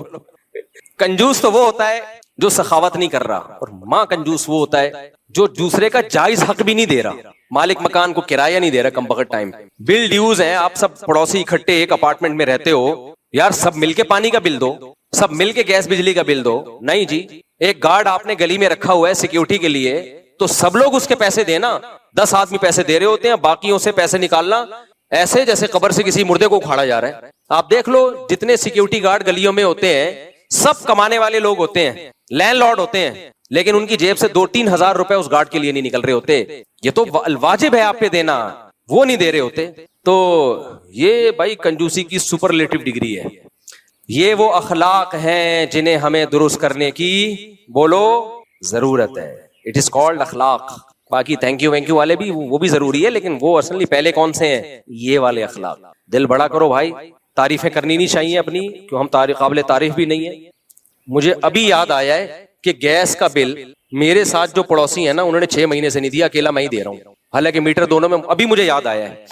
کنجوس تو وہ ہوتا ہے جو سخاوت نہیں کر رہا، اور ماں کنجوس وہ ہوتا ہے جو دوسرے کا جائز حق بھی نہیں دے رہا، مالک مکان کو کرایہ نہیں دے رہا کم بخت ٹائم، بل ڈیوز ہیں، آپ سب پڑوسی اکٹھے ایک اپارٹمنٹ میں رہتے ہو، یار سب مل کے پانی کا بل دو، سب مل کے گیس بجلی کا بل دو، نہیں جی، ایک گارڈ آپ نے گلی میں رکھا ہوا ہے سیکیورٹی کے لیے، تو سب لوگ اس کے پیسے دینا، 10 آدمی پیسے دے رہے ہوتے ہیں، باقیوں سے پیسے نکالنا ایسے جیسے قبر سے کسی مردے کو اکھاڑا جا رہا ہے۔ آپ دیکھ لو جتنے سیکیورٹی گارڈ گلیوں میں ہوتے ہیں سب کمانے والے لوگ ہوتے ہیں، لینڈ لارڈ ہوتے ہیں، لیکن ان کی جیب سے 2-3 ہزار روپے اس گارڈ کے لیے نہیں نکل رہے ہوتے، یہ تو واجب ہے آپ پہ دینا، وہ نہیں دے رہے ہوتے۔ تو یہ بھائی کنجوسی کی سپرلیٹو ڈگری ہے، یہ وہ اخلاق ہیں جنہیں ہمیں درست کرنے کی بولو ضرورت ہے، اٹ از کالڈ اخلاق۔ باقی تھینک یو والے بھی وہ بھی ضروری ہے، لیکن وہ اصلی پہلے کون سے ہیں؟ یہ والے اخلاق۔ دل بڑا کرو بھائی، تعریفیں کرنی نہیں چاہیے اپنی، کیوں ہم قابل تعریف بھی نہیں ہے۔ مجھے ابھی یاد آیا ہے کہ گیس کا بل میرے ساتھ جو پڑوسی ہیں نا انہوں نے 6 مہینے سے نہیں دیا، اکیلا میں ہی دے رہا ہوں، حالانکہ میٹر دونوں میں، ابھی مجھے یاد آیا ہے،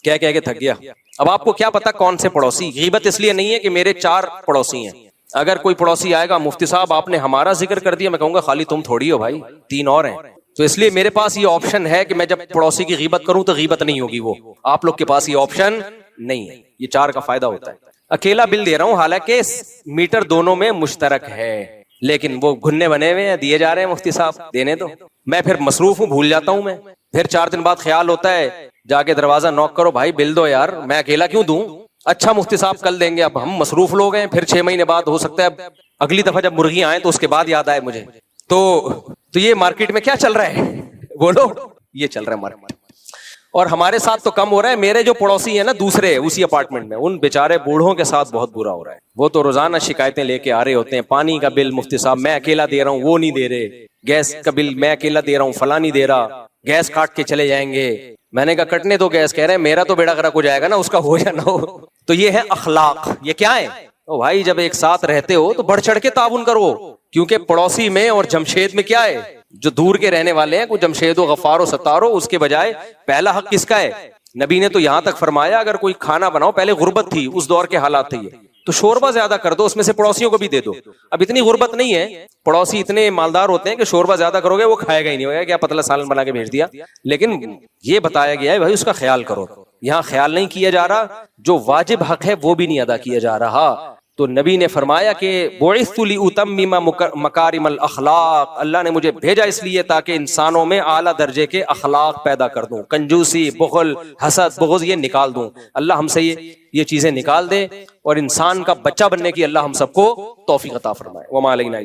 کہہ کہہ کے تھک گیا۔ اب آپ کو کیا پتا کون سے پڑوسی، غیبت اس لیے نہیں ہے کہ میرے 4 پڑوسی ہیں، اگر کوئی پڑوسی آئے گا مفتی صاحب آپ نے ہمارا ذکر کر دیا، میں کہوں گا خالی تم تھوڑی ہو بھائی، 3 اور ہیں، تو اس لیے میرے پاس یہ آپشن ہے کہ میں جب پڑوسی کی غیبت کروں تو غیبت نہیں ہوگی، وہ آپ لوگ کے پاس یہ آپشن نہیں ہے، یہ 4 کا فائدہ ہوتا ہے۔ اکیلا بل دے رہا ہوں، حالانکہ میٹر دونوں میں مشترک ہے، لیکن وہ گھننے بنے ہوئے ہیں، دیے جا رہے ہیں مفتی صاحب دینے دو، میں پھر مصروف ہوں، بھول جاتا ہوں، میں پھر 4 دن بعد خیال ہوتا ہے، جا کے دروازہ نوک کرو، بھائی بل دو یار، میں اکیلا کیوں دوں؟ اچھا مفتی صاحب کل دیں گے، اب ہم مصروف لوگ ہیں، پھر 6 مہینے بعد ہو سکتا ہے اگلی دفعہ جب مرغی آئیں تو اس کے بعد یاد آئے مجھے۔ تو یہ مارکیٹ میں کیا چل رہا ہے بولو؟ یہ چل رہا ہے مارکیٹ، اور ہمارے ساتھ تو کم ہو رہا ہے، میرے جو پڑوسی ہیں نا دوسرے اسی اپارٹمنٹ میں، ان بیچارے بوڑھوں کے ساتھ بہت برا ہو رہا ہے، وہ تو روزانہ شکایتیں لے کے آ رہے ہوتے ہیں، پانی کا بل مفتی صاحب میں اکیلا دے رہا ہوں، وہ نہیں دے رہے، گیس کا بل میں اکیلا دے رہا ہوں، فلاں نہیں دے رہا، گیس کاٹ کے چلے جائیں گے، میں نے کہا کٹنے تو گیس، کہہ رہے ہیں میرا تو بیڑا غرق ہو جائے گا نا، اس کا ہو یا نہ ہو۔ تو یہ ہے اخلاق، یہ کیا ہے؟ او بھائی جب ایک ساتھ رہتے ہو تو بڑھ چڑھ کے تعاون کرو، کیونکہ پڑوسی میں اور جمشید میں کیا ہے، جو دور کے رہنے والے ہیں، کوئی جمشید و غفار و ستار ہو، اس کے بجائے پہلا حق کس کا ہے؟ نبی نے تو یہاں تک فرمایا اگر کوئی کھانا بناؤ، پہلے غربت تھی، اس دور کے حالات تھے، یہ تو شوربہ زیادہ کر دو، اس میں سے پڑوسیوں کو بھی دے دو۔ اب اتنی غربت نہیں ہے، پڑوسی اتنے مالدار ہوتے ہیں کہ شوربہ زیادہ کرو گے وہ کھائے گا ہی نہیں، ہوگا کیا پتلا سالن بنا کے بھیج دیا، لیکن یہ بتایا گیا ہے بھائی اس کا خیال کرو، یہاں خیال نہیں کیا جا رہا، جو واجب حق ہے وہ بھی نہیں ادا کیا جا رہا۔ تو نبی نے فرمایا کہ بعثت لأتمم مکارم الاخلاق، اللہ نے مجھے بھیجا اس لیے تاکہ انسانوں میں اعلیٰ درجے کے اخلاق پیدا کر دوں، کنجوسی، بخل، حسد، بغض یہ نکال دوں، اللہ ہم سے یہ چیزیں نکال دے، اور انسان کا بچہ بننے کی اللہ ہم سب کو توفیق عطا فرمائے۔ وما علینا